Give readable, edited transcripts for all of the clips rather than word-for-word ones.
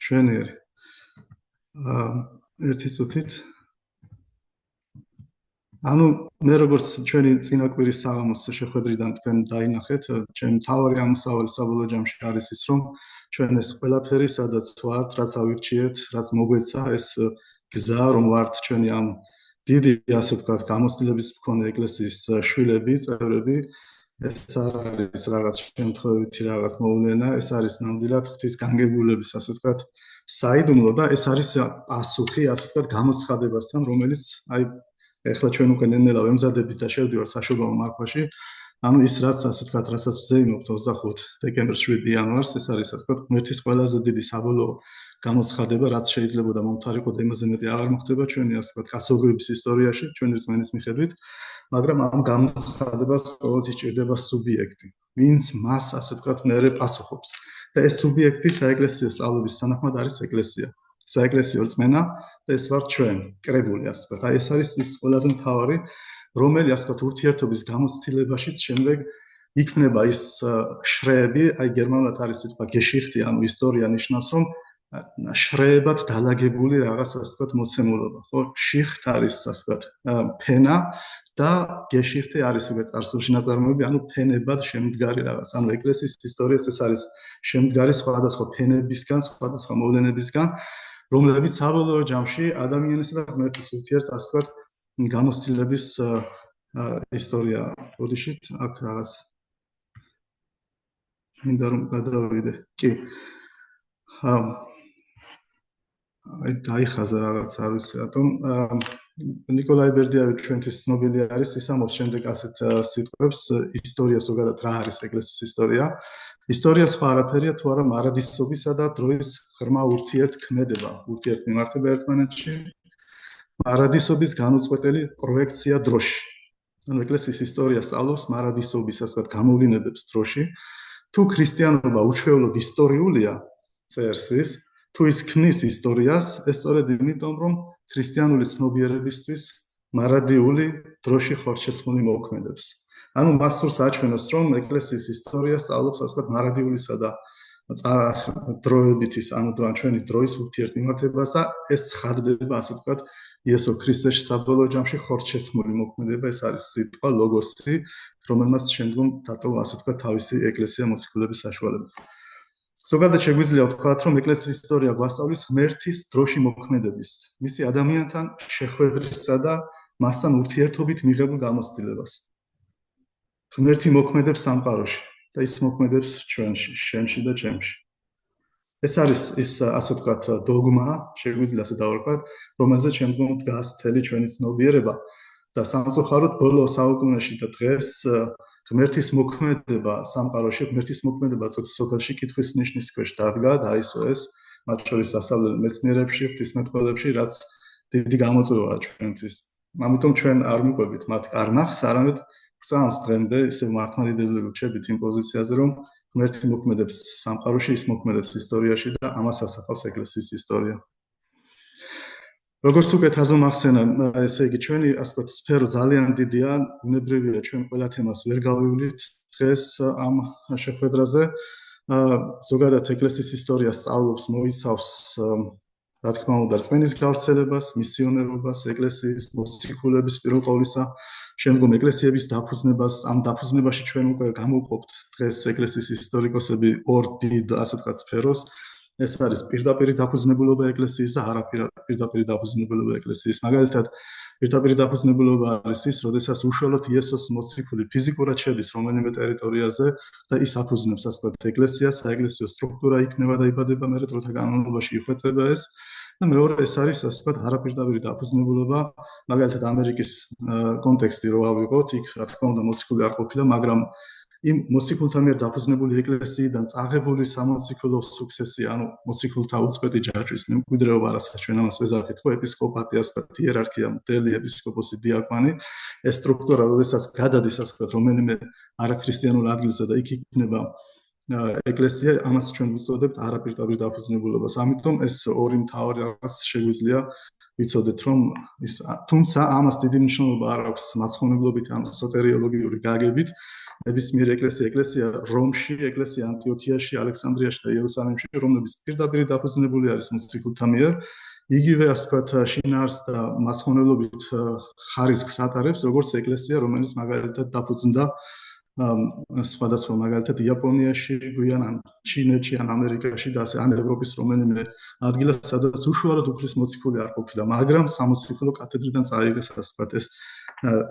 ჩვენიერი. ერთი წუთით. ანუ მე როგორც ჩვენი წინაკვირის საღამოს შეხვედრიდან თქვენ დაინახეთ, ჩემი მთავარი ამოსავალი საბოლოო ჯამში არის ის, რომ ჩვენ ეს ყველაფერი, სადაც ვართ, რაც ავირჩიეთ, რაც მოგვეცა, ეს გზა, რომ ვართ ჩვენი ამ დიდი, ასე ვთქვათ, გამოცდილების მქონე ეკლესიის შვილები, წევრები, ეს არ არის რაღაც შემთხვევითი რაღაც მოვლენა, ეს არის ნამდვილად ღვთისგანგებულების, ასე ვთქვათ, საიდუმლო და ეს არის პასუხი, ასე ვთქვათ, გამოცხადებასთან, რომელიც აი ეხლა ჩვენ უკვე ნელ-ნელა ვემზადებით და შევდივართ საშობაო მარხვაში. ანუ ის რაც ასე ვთქვათ, რასაც ვზეიმობთ 25 დეკემბერს 7 იანვარს, ეს არის ასე ვთქვათ, ღმერთის ყველაზე დიდი საბოლოო გამოცხადება, რაც შეიძლებოდა მომთარიყო და იმაზე მეტი აღარ მოხდება ჩვენი ასე ვთქვათ, კაცობრიობის ისტორიაში, ჩვენი რწმენის მიხედვით, მაგრამ ამ გამოცხადებას ყოველთვის ჭირდება სუბიექტი, ვინც მას ასე ვთქვათ, მერე პასუხობს. და ეს სუბიექტი საეკლესიო სწავლების თანახმად არის ეკლესია. საეკლესიო რწმენა და ეს ვართ ჩვენ, კრებული, ასე ვთქვათ. აი ეს არის ის ყველაზე მთავარი, რომელი ასე ვთქვათ, ურთიერთობის გამოცდილებაშიც შემდეგ იქნება ის შრეები, აი გერმანულად არის სიტყვა geschichte, ანუ ისტორია ნიშნავს, რომ შრეებად დალაგებული რაღაც ასე ვთქვათ, მოცემულობა. ხო, schicht არის ასე ვთქვათ, ფენა და geschichte არის უკვე წარსულში ნაწარმოები, ანუ ფენებად შემდგარი რაღაც. ანუ ეკლესიის ისტორიაც ეს არის შემდგარი სხვადასხვა ფენებისგან, სხვადასხვა მოვლენებისგან, რომლებიც საბოლოო ჯამში ადამიანისა და ღმერთის ურთიერთ ასე ვთქვათ, გამოცდილების ისტორია. ოდიშით აქ რაღაც მინდა რომ გადავიდე. კი. აი დაიხაზა რაღაც არ ვიცი რატომ. ნიკოლაი ბერდიავი ჩვენთვის ცნობილი არის, ის ამბობს შემდეგ ასეთ სიტყვებს, ისტორია ზოგადად რა არის ეკლესიის ისტორია. ისტორია სხვა არაფერია თუ არა მარადისობისა და დროის ღრმა ურთიერთქმედება, ურთიერთმიმართება ერთმანეთში, მარადისობის განუწყვეტელი პროექცია დროში. ანუ ეკლესიის ისტორია სწავლობს მარადისობის, ასე ვთქვათ, გამოვლინებებს დროში. თუ ქრისტიანობა უჩვეულოდ ისტორიულია, წერს ის, თუ ის ქმნის ისტორიას, ეს სწორედ იმიტომ, რომ ქრისტიანული ცნობიერებისთვის მარადიული დროში ხორჩესმული მოქმედებს. ანუ მას სურს აჩვენოს, რომ ეკლესიის ისტორია სწავლობს ასე ვთქვათ, მარადიულისა და დროებითის, ანუ ჩვენი დროის ურთიერთმიმართებას და ეს ცხადდება, ასე ვთქვათ, იესო ქრისტეში საბოლოო ჯამში ხორჩესმული მოქმედება, ეს არის სიტყვა ლოგოსი, რომელმაც შემდგომ დატოვა ასე ვთქვათ, თავისი ეკლესია მოციქულების საშუალებით. ზოგადად შეგვიძლია ვთქვათ, რომ ეკლესიის ისტორია გვასწავლის ღმერთის დროში მოქმედების, მისი ადამიანთან შეხვედრისა და მასთან ურთიერთობით მიღებულ გამოცდილებას. ღმერთი მოქმედებს სამყაროში და ის მოქმედებს ჩვენში, შენში და ჩემში. ეს არის ის ასე ვთქვათ, დოგმა, შეგვიძლია ასე დავარქვათ, რომელზეც შემდგომ დგას მთელი ჩვენი ცნობიერება და სამწუხაროდ ბოლო საუკუნეში და დღეს ღმერთის მოქმედება სამყაროში, ღმერთის მოქმედება სოფელში კითხვის ნიშნის ქვეშ დადგა, დაისვეს, მათ შორის დასავლელ მეცნიერებში, ღვთისმეტყველებში, რაც დიდი გამოწვევაა ჩვენთვის. ამიტომ ჩვენ არ მიყვებით მათ კარნახს, არამედ გვწამს დღემდე ისევ მართლმადიდებლები ვჩებით იმ პოზიციაზე, რომ ღმერთი მოქმედებს სამყაროში, ის მოქმედებს ისტორიაში და ამას ასახავს ეკლესიის ისტორია. როგორც უკვე თაზომ ახსენა, ესე იგი ჩვენი ასე ვთქვათ, სფერო ძალიან დიდია, ბუნებრივია ჩვენ ყველა თემას ვერ გავივლით დღეს ამ შეხვედრაზე. ზოგადად ეკლესიის ისტორია სწავლობს, მოიცავს რა თქმა უნდა რწმენის გავრცელებას, მისიონერობას, ეკლესიის მოციქულების პირველ ყოვლისა, შემდგომ ეკლესიების დაფუძნებას, ამ დაფუძნებაში ჩვენ უკვე გამოვყოფთ დღეს ეკლესიის ისტორიკოსები ორ დიდ ასე ვთქვათ სფეროს. ეს არის პირდაპირი დაფუძნებულობა ეკლესიის და არაპირდაპირი დაფუძნებულობა ეკლესიის. მაგალითად, პირდაპირი დაფუძნებულობა არის ის, როდესაც უშუალოდ იესოს მოციქული ფიზიკურად შედის რომელიმე ტერიტორიაზე და ის აფუძნებს ასე ვთქვათ ეკლესიას, საეკლესიო სტრუქტურა იქნება და იბადება, მერე დროთა განმავლობაში იხვეწება ეს. და მეორე ეს არის ასე ვთქვათ, არაპირდაპირი დაფუძნებულობა, მაგალითად ამერიკის კონტექსტი რო ავიღოთ, იქ რა თქმა უნდა მოციქული არ ყოფილა, მაგრამ იმ მოციქულთა მიერ დაფუძნებული ეკლესიიდან წაღებული სამოციქულო სუქცესია, ანუ მოციქულთა უწყვეტი ჯაჭვის მემკვიდრეობა, რასაც ჩვენ ამას ვეძახით, ხო, ეპისკოპატი, ასე ვთქვათ, იერარქია, მდელი ეპისკოპოსი, დიაკვანი, ეს სტრუქტურა, როდესაც გადადის, ასე ვთქვათ, რომელიმე არაქრისტიანულ ადგილზე და იქ იქნება ეკლესია, ამას ჩვენ ვუწოდებთ არაპირდაპირ დაფუძნებულობას. ამიტომ ეს ორი მთავარი რაღაც შეგვიძლია ვიცოდეთ, რომ ის თუმცა ამას დიდი მნიშვნელობა არ აქვს მაცხოვნებლობით ან სოტერიოლოგიური გაგებით. ნებისმიერი ეკლესია რომში, ეკლესია ანტიოქიაში, ალექსანდრიაში და იერუსალიმში, რომლებიც პირდაპირ დაფუძნებული არის მოციქულთა მიერ, იგივე ასე ვთქვათ შინაარსს და მასწავლებლობით ხარისხს ატარებს, როგორც ეკლესია, რომელიც მაგალითად დაფუძნდა სხვადასხვა მაგალითად იაპონიაში, გვიან ან ჩინეთში, ან ამერიკაში და ასე ან ევროპის რომელიმე ადგილას, სადაც უშუალოდ უფლის მოციქული არ ყოფილა, მაგრამ სამოციქულო კათედრიდან წაიღეს ასე ვთქვათ ეს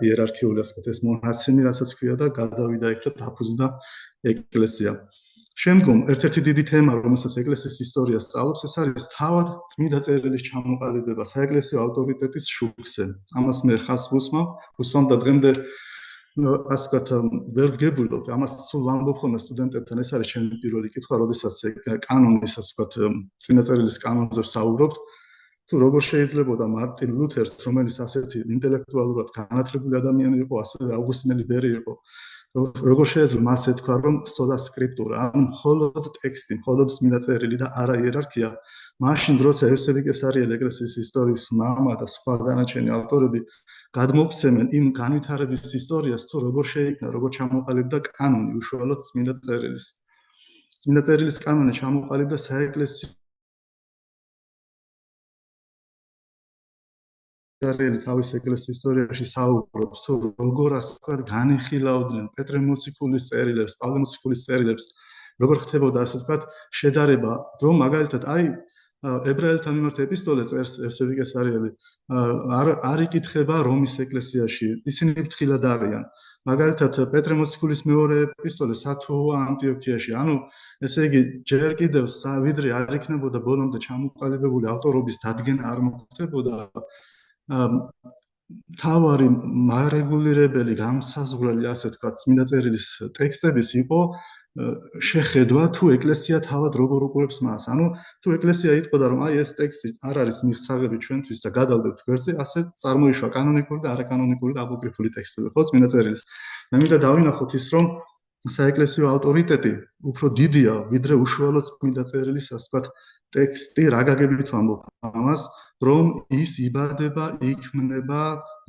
იერარქიული ასე ვთქვათ ეს მონაცემი, რასაც ქვია და გადავიდა იქ და დაფუძნდა ეკლესია. შემდგომ ერთ-ერთი დიდი თემა, რომელსაც ეკლესიის ისტორია სწავლობს, ეს არის თავად წმინდა წერილის ჩამოყალიბება საეკლესიო ავტორიტეტის შუქზე. ამას მე ხაზს ვუსვამ და დღემდე ასე ვთქვათ ვერ ვგებულობ, ამას სულ ვამბობ ხოლმე სტუდენტებთან, ეს არის ჩემი პირველი კითხვა, როდესაც კანონის ასე ვთქვათ წმინდა წერილის კანონზე ვსაუბრობთ. თუ როგორ შეიძლება მარტინ ლუთერს, რომელიც ასეთი ინტელექტუალურად განათლებული ადამიანი იყო, ასევე ავგუსტინელი ბერი იყო, როგორ შეიძლება მას ეთქვა, რომ სოლა სკრიპტურა, ან მხოლოდ ტექსტი, მხოლოდ წმინდა წერილი და არა იერარქია, მაშინ როცა ევსები კესარიელი ეკლესიის ისტორიის მამა და სხვა დანარჩენი ავტორები გადმოგვცემენ იმ განვითარების ისტორიას, თუ როგორ შეიქმნა, როგორ ჩამოყალიბდა კანონი უშუალოდ წმინდა წერილის. წმინდა წერილის კანონი ჩამოყალიბდა საეკლესიო წერიელი თავის ეკლესიის ისტორიაში საუბრობს, თუ როგორ ასე ვთქვათ განიხილავდნენ პეტრე მოციქულის წერილებს, პავლე მოციქულის წერილებს, როგორ ხდებოდა ასე ვთქვათ შედარება, რომ მაგალითად აი ებრაელთა მიმართ ეპისტოლე წერს ევსები კესარიელი, არ იკითხება რომის ეკლესიაში, ისინი ფრთხილად არიან. მაგალითად პეტრე მოციქულის მეორე ეპისტოლე სათუა ანტიოქიაში, ანუ ესე იგი ჯერ კიდევ ვიდრე არ იქნებოდა ბოლომდე ჩამოყალიბებული ავტორობის დადგენა არ მოხდებოდა, თავარი მარეგულირებელი გამსაზღვრელი ასე ვთქვათ წმინდა წერილის ტექსტების იყო შეხედვა თუ ეკლესია თავად როგორ უყურებს მას. ანუ თუ ეკლესია იტყოდა რომ აი ეს ტექსტი არ არის მიღწევები ჩვენთვის და გადავდებთ გვერდზე, ასე წარმოიშვა კანონიკური და არაკანონიკური და აპოკრიფული ტექსტები, ხო, წმინდა წერილის. მე მინდა დავინახოთ ის, რომ საეკლესიო ავტორიტეტი უფრო დიდია, ვიდრე უშუალოდ წმინდა წერილის, ასე ვთქვათ, ტექსტი, რა გაგებით ვამბობ ამას, რომ ის იბადება, იქმნება,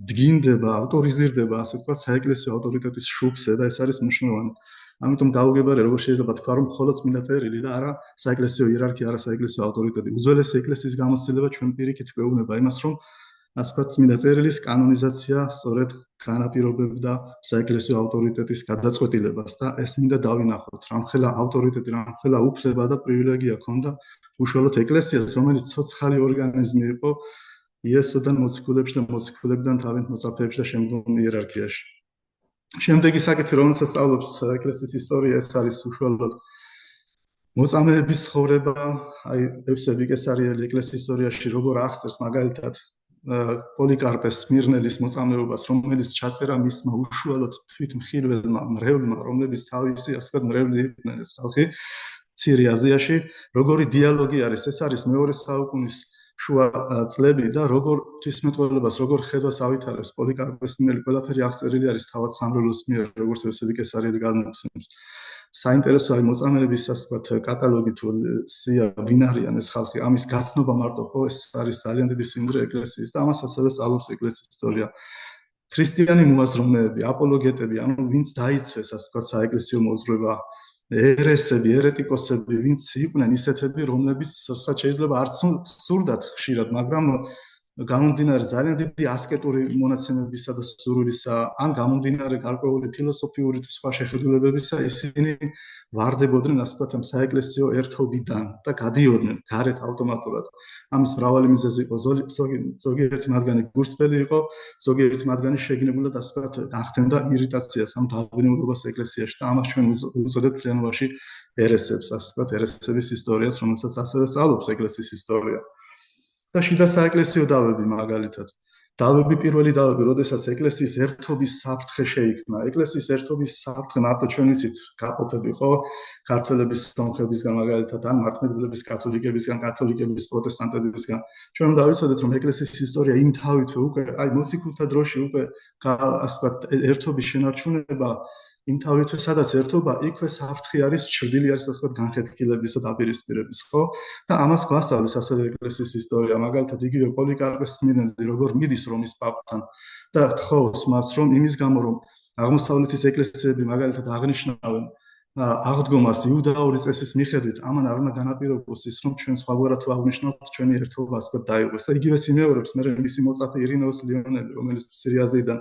დგინდება, ავტორიზირდება, ასე ვთქვათ, საეკლესიო ავტორიტეტის შუქზე და ეს არის მნიშვნელოვანი. ამიტომ გაუგებარი, როგორ შეიძლება თქვა, რომ მხოლოდ წმინდა წერილი და არა საეკლესიო იერარქია, არა საეკლესიო ავტორიტეტი. უძველესი ეკლესიის გამოცდილება ჩვენ პირიქით გვეუბნება იმას, რომ ასე ვთქვათ, წმინდა წერილის კანონიზაცია სწორედ განაპირობებდა საეკლესიო ავტორიტეტის გადაწყვეტილებას და ეს მინდა დავინახოთ, რამხელა ავტორიტეტი, რამხელა უფლება და პრივილეგია ჰქონდა უშუალოდ ეკლესიას, რომელიც ცოცხალი ორგანიზმი იყო იესოდან მოციქულებში და მოციქულებიდან თავით მოწაფეებში და შემდგომ იერარქიაში. შემდეგი საკითხი, რომელსაც სწავლობს ეკლესიის ისტორია, ეს არის უშუალოდ მოწამეების ცხოვრება, აი ევსები კესარიელი ეკლესიის ისტორიაში როგორ აღწერს მაგალითად პოლიკარპეს სმირნელის მოწამეობას, რომელიც ჩაწერა მისმა უშუალოდ თვითმხილველმა მრევლმა, რომლებიც თავისი ასე ვთქვათ მრევლი იყვნენ ეს ხალხი მცირე აზიაში, როგორი დიალოგი არის, ეს არის მეორე საუკუნის შუა წლები და როგორ ღვთისმეტყველებას, როგორ ხედვას ავითარებს პოლიკარპეს სმირნელი, ყველაფერი აღწერილი არის თავად სამრევლოს მიერ, როგორც ევსები კესარიელი გადმოგვცემს. საინტერესო აი მოწამეების ასე ვთქვათ კატალოგი თუ სია ვინ არიან ეს ხალხი, ამის გაცნობა მარტო ხო ეს არის ძალიან დიდი სიმდიდრე ეკლესიის და ამას ასევე სწავლობს ეკლესიის ისტორია. ქრისტიანი მოაზროვნეები, აპოლოგეტები, ანუ ვინც დაიცვეს ასე ვთქვათ საეკლესიო მოძღვრება, ერესები, ერეტიკოსები, ვინც იყვნენ ისეთები, რომლებიც შეიძლება არც სურდათ ხშირად, მაგრამ გამომდინარე ძალიან დიდი ასკეტური მონაცემებისა და სურვილისა, ან გამომდინარე გარკვეული ფილოსოფიური თუ სხვა შეხედულებებისა, ისინი ვარდებოდნენ ასე ვთქვათ საეკლესიო ერთობიდან და გადიოდნენ გარეთ ავტომატურად. ამის მრავალი მიზეზი იყო, ზოგიერთი მათგანი გულსწრფელი იყო, ზოგიერთი მათგანი შეგნებულად ასე ვთქვათ ახდენდა ირიტაციას ამ დაბრუნებულობას ეკლესიაში და ამას ჩვენ უწოდებთ ფლიანობაში ერესებს, ასე ვთქვათ ერესების ისტორიას, რომელსაც ასევე სწავლობს ეკლესიის ისტორია. და შიდა საეკლესიო დავები მაგალითად. დავები პირველი დავები, როდესაც ეკლესიის ერთობის საფრთხე შეიქმნა. ეკლესიის ერთობის საფრთხე მარტო ჩვენ ვიცით, გაყოფები ხო, ქართველების სომხებისგან მაგალითად, ან მართლმადიდებლების კათოლიკებისგან, კათოლიკების პროტესტანტებისგან. ჩვენ დავიცოდეთ, რომ ეკლესიის ისტორია იმ თავითვე უკვე, აი მოციქულთა დროში უკვე ასე ვთქვათ, ერთობის შენარჩუნება იმ თავითვე სადაც ერთობა, იქვე საფრთხე არის, ჩრდილი არის ასე ვთქვათ განხეთქილებისა და დაპირისპირების, ხო? და ამას გვასწავლის ასევე ეკლესიის ისტორია, მაგალითად იგივე პოლიკარპეს სმირნელი, როგორ მიდის რომის პაპთან და თხოვს მას, რომ იმის გამო, რომ აღმოსავლეთის ეკლესიები მაგალითად აღნიშნავენ აღდგომას იუდაური წესის მიხედვით, ამან არ უნდა განაპირობოს ის, რომ ჩვენ სხვაგვარად თუ აღნიშნავთ, ჩვენი ერთობა ასე დაიღოს. და იგივე სიმეორებს მე მისი მოწაფე ირინეოს ლიონელი, რომელიც მცირე აზიიდან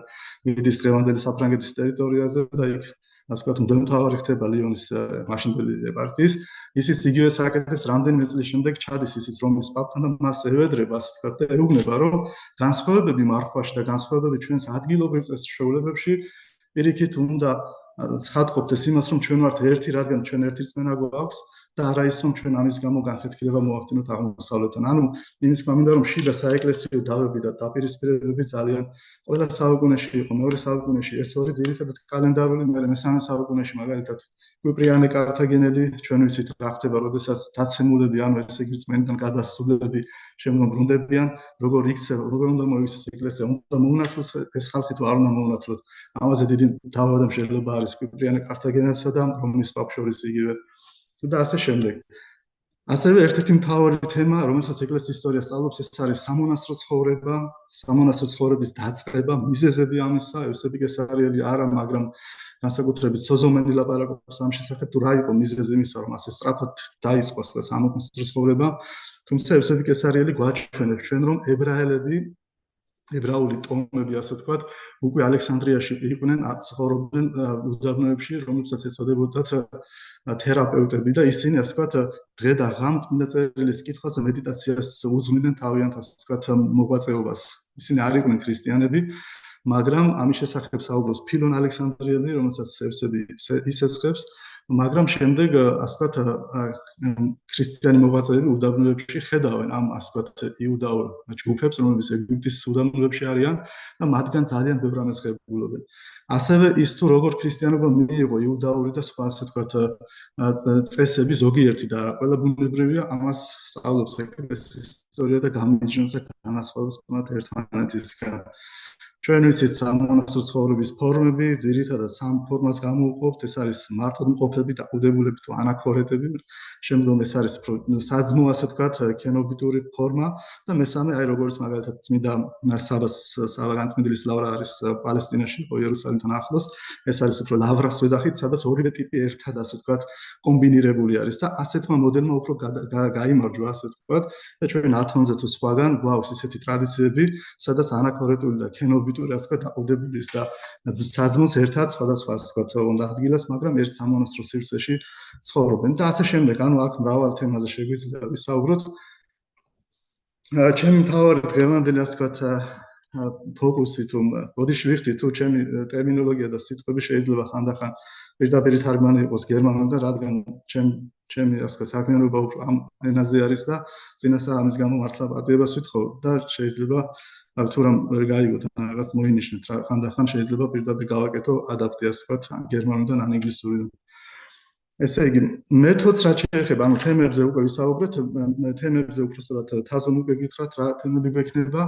მიდის დღევანდელი საფრანგეთის ტერიტორიაზე და იქ ასე ვთქვათ, მღვდელმთავარი ხდება ლიონის მაშინდელი ეპარქიის, ისიც იგივე საკეთებს რამდენიმე წლის შემდეგ ჩადის ისიც რომის პაპთან და მას ევედრება, ასე ვთქვათ, და ეუბნება, რომ განსხვავებები მარხვაში და განსხვავებები ჩვენს ადგილობრივ წესშეულებებში პირიქით უნდა ცხადყოფთ ეს იმას, რომ ჩვენ ვართ ერთი, რადგან ჩვენ ერთი რწმენა გვაქვს და არა ის, რომ ჩვენ ამის გამო განხეთქილება მოვახდინოთ აღმოსავლეთთან. ანუ იმის გამინდა, რომ შიდა საეკლესიო დავები და დაპირისპირებები ძალიან ყველა საუკუნეში იყო, მეორე საუკუნეში ეს ორი ძირითადად კალენდარული, მესამე საუკუნეში მაგალითად კვიპრიანე კართაგენელი, ჩვენ ვიცით რა ხდება, როდესაც დაცემულები, ანუ ესე იგი რწმენიდან გადასულები შემდგომ ბრუნდებიან, როგორ იქცევა, როგორ უნდა მოიქცეს ეკლესია, უნდა მოუნათლოს ეს ხალხი თუ არ უნდა მოუნათლოს. ამაზე დიდი დავა და მსჯელობა არის კვიპრიანე კართაგენელსა და რომის პაპს შორის იგივე და ასე შემდეგ. ასევე ერთ-ერთი მთავარი თემა, რომელსაც ეკლესიის ისტორია სწავლობს, ეს არის სამონასტრო ცხოვრება, სამონასტრო ცხოვრების დაწყება, მიზეზები ამისა, ევსები კესარიელი არა, მაგრამ განსაკუთრებით სოზომენი ლაპარაკობს ამ შესახებ, თუ რა იყო მიზეზი იმისა, რომ ასე სწრაფად დაიწყოს სამონასტრო ცხოვრება. თუმცა ევსები კესარიელი გვაჩვენებს ჩვენ, რომ ებრაული ტომები, ასე ვთქვათ, უკვე ალექსანდრიაში იყვნენ, ცხოვრობდნენ უდაბნოებში, რომელსაც ეწოდებოდათ თერაპევტები და ისინი, ასე ვთქვათ, დღე და ღამ წმინდა წერილის კითხვას და მედიტაციას უძღვნიდნენ თავიანთ, ასე ვთქვათ, მოღვაწეობას. ისინი არ იყვნენ ქრისტიანები, მაგრამ ამის შესახებ საუბრობს ფილონ ალექსანდრიელი, რომელსაც ევსები ისესხებს, მაგრამ შემდეგ, ასე ვთქვათ, ქრისტიანი მოღვაწეები უდაბნოებში ხედავენ ამ, ასე ვთქვათ, იუდაურ ჯგუფებს, რომლებიც ეგვიპტის უდაბნოებში არიან და მათგან ძალიან ბევრ რამეს ღებულობენ. ასევე ის თუ როგორ ქრისტიანობა მიიღო იუდაური და სხვა, ასე ვთქვათ, წესები ზოგიერთი და არა ყველა ბუნებრივია, ამას სწავლობს ეკლესიის ისტორია და გამიჯნობს და განასხვავებს მათ ერთმანეთისგან. ჩვენ ვიცით სამონასტრო ცხოვრების ფორმები, ძირითადად სამ ფორმას გამოვყოფთ, ეს არის მართლმყოფები და უდაბნოები თუ ანაქორეტები, შემდგომ ეს არის საძმო, ასე ვთქვათ, კენობიტური ფორმა და მესამე, აი როგორც მაგალითად წმინდა საბა განწმენდილის ლავრა არის პალესტინაში, იერუსალიმთან ახლოს, ეს არის უფრო ლავრას ვეძახით, სადაც ორივე ტიპი ერთად, ასე ვთქვათ, კომბინირებული არის და ასეთმა მოდელმა უფრო გაიმარჯვა, ასე ვთქვათ, და ჩვენ ათონზე თუ სხვაგან გვაქვს ისეთი ტრადიციები, სადაც ანაქორეტული და კენობიტური ასე ვთქვათ, დაყუდებულის და საძმოს ერთად სხვადასხვა, ასე ვთქვათ, უნდა ადგილას, მაგრამ ერთ სამონასტრო სივრცეში ცხოვრობენ და ასე შემდეგ. ანუ აქ მრავალ თემაზე შეგვიძლია ვისაუბროთ. ჩემი მთავარი დღევანდელი, ასე ვთქვათ, ფოკუსი თუ ბოდიში ვიხდი თუ ჩემი ტერმინოლოგია და სიტყვები შეიძლება ხანდახან პირდაპირ თარგმანი იყოს გერმანულად, რადგან ჩემი ასე ვთქვათ, საქმიანობა უფრო ამ ენაზე არის და წინასწარ ამის გამო მართლა პატიებას ვითხოვ და შეიძლება თუ რამ ვერ გაიგოთ რაღაც მოინიშნეთ, ხანდახან შეიძლება პირდაპირ გავაკეთო ადაპტი, ასე ვთქვათ, გერმანულიდან ან ინგლისურიდან. ესე იგი, მეთოდს რაც შეეხება, ანუ თემებზე უკვე ვისაუბრეთ, თემებზე უბრალოდ თაზონ უკვე გითხრათ, რა თემები გვექნება,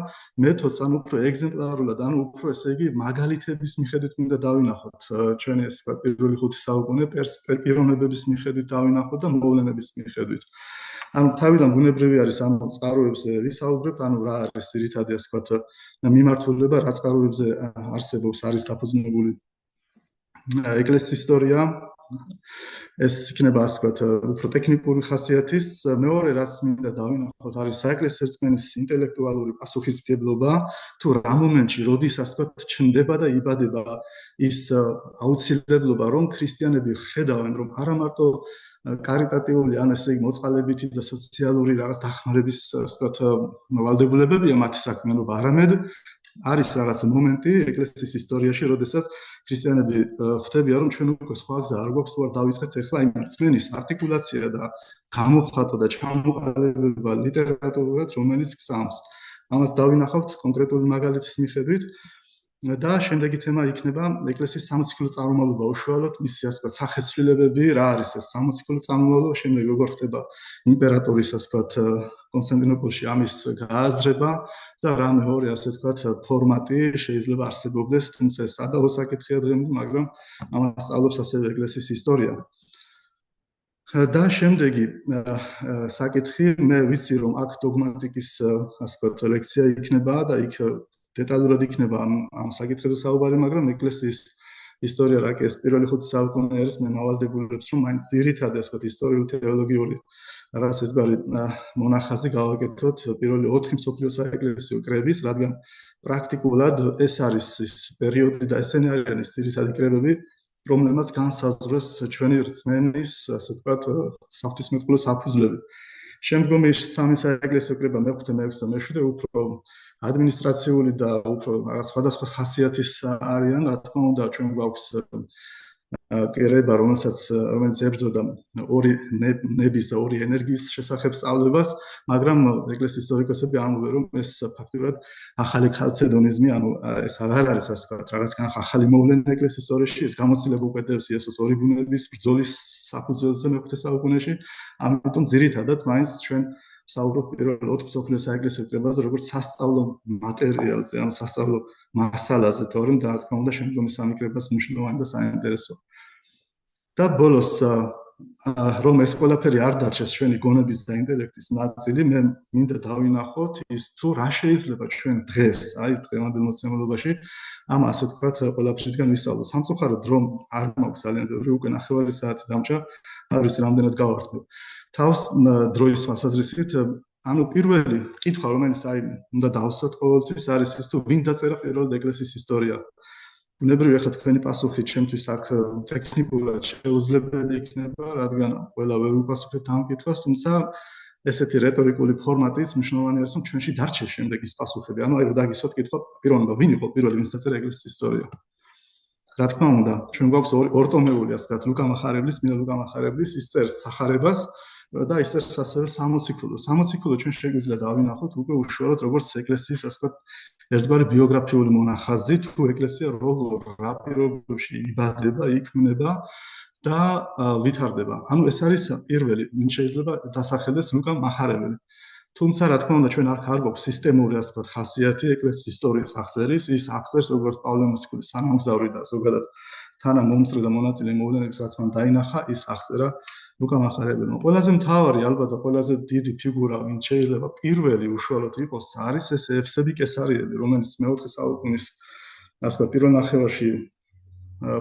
მეთოდს ანუ უფრო ეგზემპლარულად, ანუ უფრო ესე იგი, მაგალითების მიხედვით უნდა დავინახოთ ჩვენი ესე ვთქვათ, პირველი 5 საუკუნე პიროვნებების მიხედვით დავინახოთ და მოვლენების მიხედვით. ანუ თავიდან ბუნებრივი არის ამ წყაროებზე ვისაუბრებ, ანუ რა არის ძირითადი ასე ვთქვათ, მიმართულება, რა წყაროებზე არსებობს, არის დაფუძნებული ეკლესიის ისტორია. ეს იქნება ასე ვთქვათ, უფრო ტექნიკური ხასიათის. მეორე რაც მინდა დავინახოთ, არის საეკლესიო რწმენის ინტელექტუალური პასუხისმგებლობა, თუ რა მომენტში, როდის ასე ვთქვათ, ჩნდება და იბადება ის აუცილებლობა, რომ ქრისტიანები ხედავენ, რომ არა მარტო კარიტატიული, ან ესე იგი მოწყალებითი და სოციალური რაღაც დახმარების, ასე ვთქვათ, ვალდებულებებია მათი საქმიანობა, არამედ არის რაღაც მომენტი ეკლესიის ისტორიაში, როდესაც ქრისტიანები ხვდებიან, რომ ჩვენ უკვე სხვა გზა არ გვაქვს, თუ არ დავიწყეთ ახლა იმ რწმენის არტიკულაცია და გამოხატვა და ჩამოყალიბება ლიტერატურულად, რომელიც გწამს. ამას დავინახავთ კონკრეტული მაგალითის მიხედვით. და შემდეგი თემა იქნება ეკლესიის სამოციქულო წარმომავლობა უშუალოდ, მისი ასე ვთქვათ, სახეცვლილებები, რა არის ეს სამოციქულო წარმომავლობა, შემდეგ როგორ ხდება იმპერატორის ასე ვთქვათ, კონსტანტინოპოლში ამის გააზრება და რა მეორე ასე ვთქვათ, ფორმატი შეიძლება არსებობდეს, თუმცა ეს სადავო საკითხია დღემდე, მაგრამ ამას სწავლობს ასევე ეკლესიის ისტორია. და შემდეგი საკითხი, მე ვიცი რომ აქ დოგმატიკის ასე ვთქვათ, ლექცია იქნება და იქ დეტალურად იქნება ამ საკითხებზე საუბარი, მაგრამ ეკლესიის ისტორია რა კი ეს პირველი 5 საუკუნე არის მე მავალდებულებს რომ მაინც ძირითადად ასე ვთქვათ ისტორიული თეოლოგიური რაღაც ერთგვარი მონახაზი გავაკეთოთ პირველი 4 მსოფლიო საეკლესიო კრების, რადგან პრაქტიკულად ეს არის ის პერიოდი და ესენი არიან ის ძირითადი კრებები, რომლებმაც განსაზღვრეს ჩვენი რწმენის, ასე ვთქვათ, საღვთისმეტყველო საფუძვლები. შემდგომი სამი საეკლესიო კრება მეხუთე, მეექვსე და მეშვიდე უფრო ადმინისტრაციული და უფრო რაღაც სხვადასხვა ხასიათის არიან, რა თქმა უნდა, ჩვენ გვაქვს კრება, რომელიც ებრძოდა ორი ნების და ორი ენერგიის შესახებ სწავლებას, მაგრამ ეკლესიის ისტორიკოსები ამბობენ, რომ ეს ფაქტობრივად ახალი ქალცედონიზმი, ანუ ეს აღარ არის ასე ვთქვათ, რაღაც ახალი მოვლენა ეკლესიის ისტორიაში, ეს გამოცდილება უკეთებს იესოს ორი ბუნების ბრძოლის საფუძველზე მეხუთე საუკუნეში, ამიტომ ძირითადად მაინც ჩვენ საუბრობ პირველ 4 მსოფლიო საეკლესიო კრებაზე, როგორც სასწავლო მატერიალზე, ანუ სასწავლო მასალაზე, თორემ რა თქმა უნდა შემდგომი სამი კრებას მნიშვნელოვანი და საინტერესო. და ბოლოს რომ ეს ყველაფერი არ დარჩეს ჩვენი გონების და ინტელექტის ნაწილი, მე მინდა დავინახოთ ის თუ რა შეიძლება ჩვენ დღეს, აი დღევანდელ მოცემულობაში ამ ასე ვთქვათ ყველაფრისგან ვისწავლოთ. სამწუხაროდ რომ არ მაქვს ძალიან ბევრი, უკვე 9 საათი დამჭა, არ ვიცი რამდენად გავართმევ. თავს დროის თვალსაზრისით, ანუ პირველი კითხვა, რომელიც აი უნდა დავსვათ ყოველთვის, არის ის თუ ვინ დაწერა პირველად ეკლესიის ისტორია. ბუნებრივია, ახლა თქვენი პასუხი ჩემთვის აქ ტექნიკურად შეუძლებელი იქნება, რადგან ყველა ვერ უპასუხებთ ამ კითხვას, თუმცა ესეთი რეტორიკული ფორმატის მნიშვნელოვანი არის, რომ ჩვენში დარჩეს შემდეგ ის პასუხები. ანუ აი რომ დაგისვათ კითხვა, პიროვნება, ვინ იყო პირველი, ვინც დაწერა ეკლესიის ისტორია. რა თქმა უნდა, ჩვენ გვაქვს ორტომეული, ასე ვთქვათ, ლუკა მახარებლის, მინა ლუკა მახარებლის ის წერს სახარებას და ის წერს ასევე სამოციქულო. სამოციქულო ჩვენ შეგვიძლია დავინახოთ უკვე უშუალოდ როგორც ეკლესიის, ასე ვთქვათ, ერთგვარი ბიოგრაფიული მონახაზი, თუ ეკლესია როგორ რა პირობებში იბადება, იქმნება და ვითარდება. ანუ ეს არის პირველი, ვინ შეიძლება დასახელდეს ლუკა მახარებელი. თუმცა რა თქმა უნდა ჩვენ არ გვაქვს სისტემური, ასე ვთქვათ, ხასიათი ეკლესიის ისტორიის აღწერის, ის აღწერს როგორც პავლე მოციქულის სანამგზავრი და ზოგადად თანამომწრე და მონაწილე მოვლენების რაც მან დაინახა, ის აღწერა ლუკა მახარებელმა. ყველაზე მთავარი ალბათ და ყველაზე დიდი ფიგურა, ვინც შეიძლება პირველი უშუალოდ იყოს, არის ეს ევსები კესარიელი, რომელიც მე-4 საუკუნის ასე ვთქვათ, პირველ ნახევარში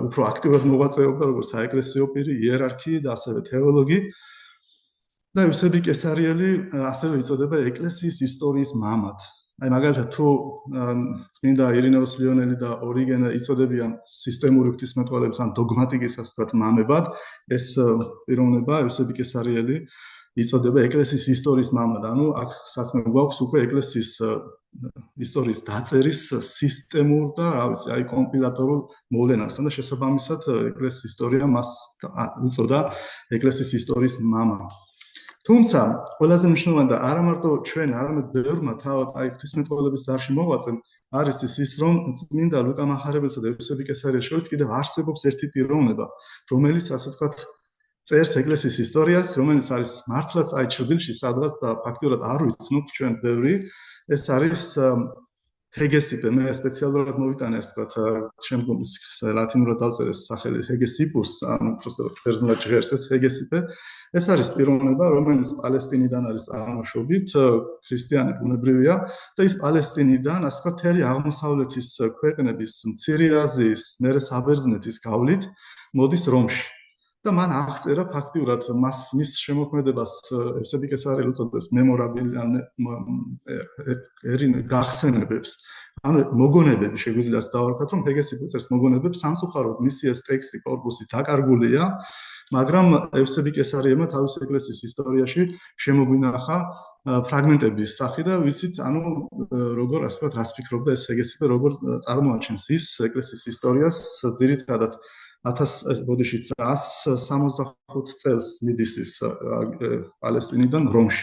უფრო აქტიურად მოღვაწეობდა როგორც საეკლესიო პირი, იერარქი და ასევე თეოლოგი. და ევსები კესარიელი ასევე იწოდება ეკლესიის ისტორიის მამად. აი მაგალითად თუ წმინდა ირინეუს ლიონელი და ორიგენე იწოდებიან სისტემური ღვთისმეტყველების ან დოგმატიკის ასე ვთქვათ მამებად, ეს პიროვნება ევსები კესარიელი იწოდება ეკლესიის ისტორიის მამად. ანუ აქ საქმე გვაქვს უკვე ეკლესიის ისტორიის დაწერის სისტემურ და რა ვიცი, აი კომპილატორულ მოვლენასთან და შესაბამისად ეკლესიის ისტორია მას უწოდა ეკლესიის ისტორიის მამა. თუმცა ყველაზე მნიშვნელოვანი და არა მარტო ჩვენ, არამედ ბევრმა თავად აი ღვთისმეტყველების დარში მოღვაწემ არის ის რომ წმინდა ლუკა მახარებელსა და ევსები კესარიელის შორის კიდევ არსებობს ერთი პიროვნება, რომელიც ასე ვთქვათ წერს ეკლესიის ისტორიას, რომელიც არის მართლაც აი ჩრდილში სადღაც და ფაქტობრივად არ ვიცნობთ ჩვენ ბევრი, ეს არის ჰეგესიპე. მე სპეციალურად მოვიტანე ასე ვთქვათ შემდგომ ლათინურად დავწერე სახელი ჰეგესიპუს, ანუ უბრალოდ ხერხნულად ჟღერს ეს ჰეგესიპე. ეს არის პიროვნება, რომელიც პალესტინიდან არის წარმოშობით, ქრისტიანი ბუნებრივია და ის პალესტინიდან, ასე ვთქვათ, მთელი აღმოსავლეთის ქვეყნების, მცირე აზიის, მერე საბერძნეთის გავლით მოდის რომში. და მან აღწერა ფაქტიურად მის შემოქმედებას ევსები კესარიელი უწოდებს მემორაბილიან გახსენებებს. ანუ მოგონებები შეგვიძლია დავარქვათ, რომ ჰეგესიპე წერს მოგონებებს, სამწუხაროდ მისი ეს ტექსტი კორპუსი დაკარგულია, მაგრამ ევსები კესარიელმა თავის ეკლესიის ისტორიაში შემოგვინახა ფრაგმენტების სახით და ვიცით, ანუ როგორ ასე ვთქვათ, რას ფიქრობდა ეს ჰეგესიპე, როგორ წარმოაჩენს ის ეკლესიის ისტორიას ძირითადად 165 წელს მიდის ის პალესტინიდან რომში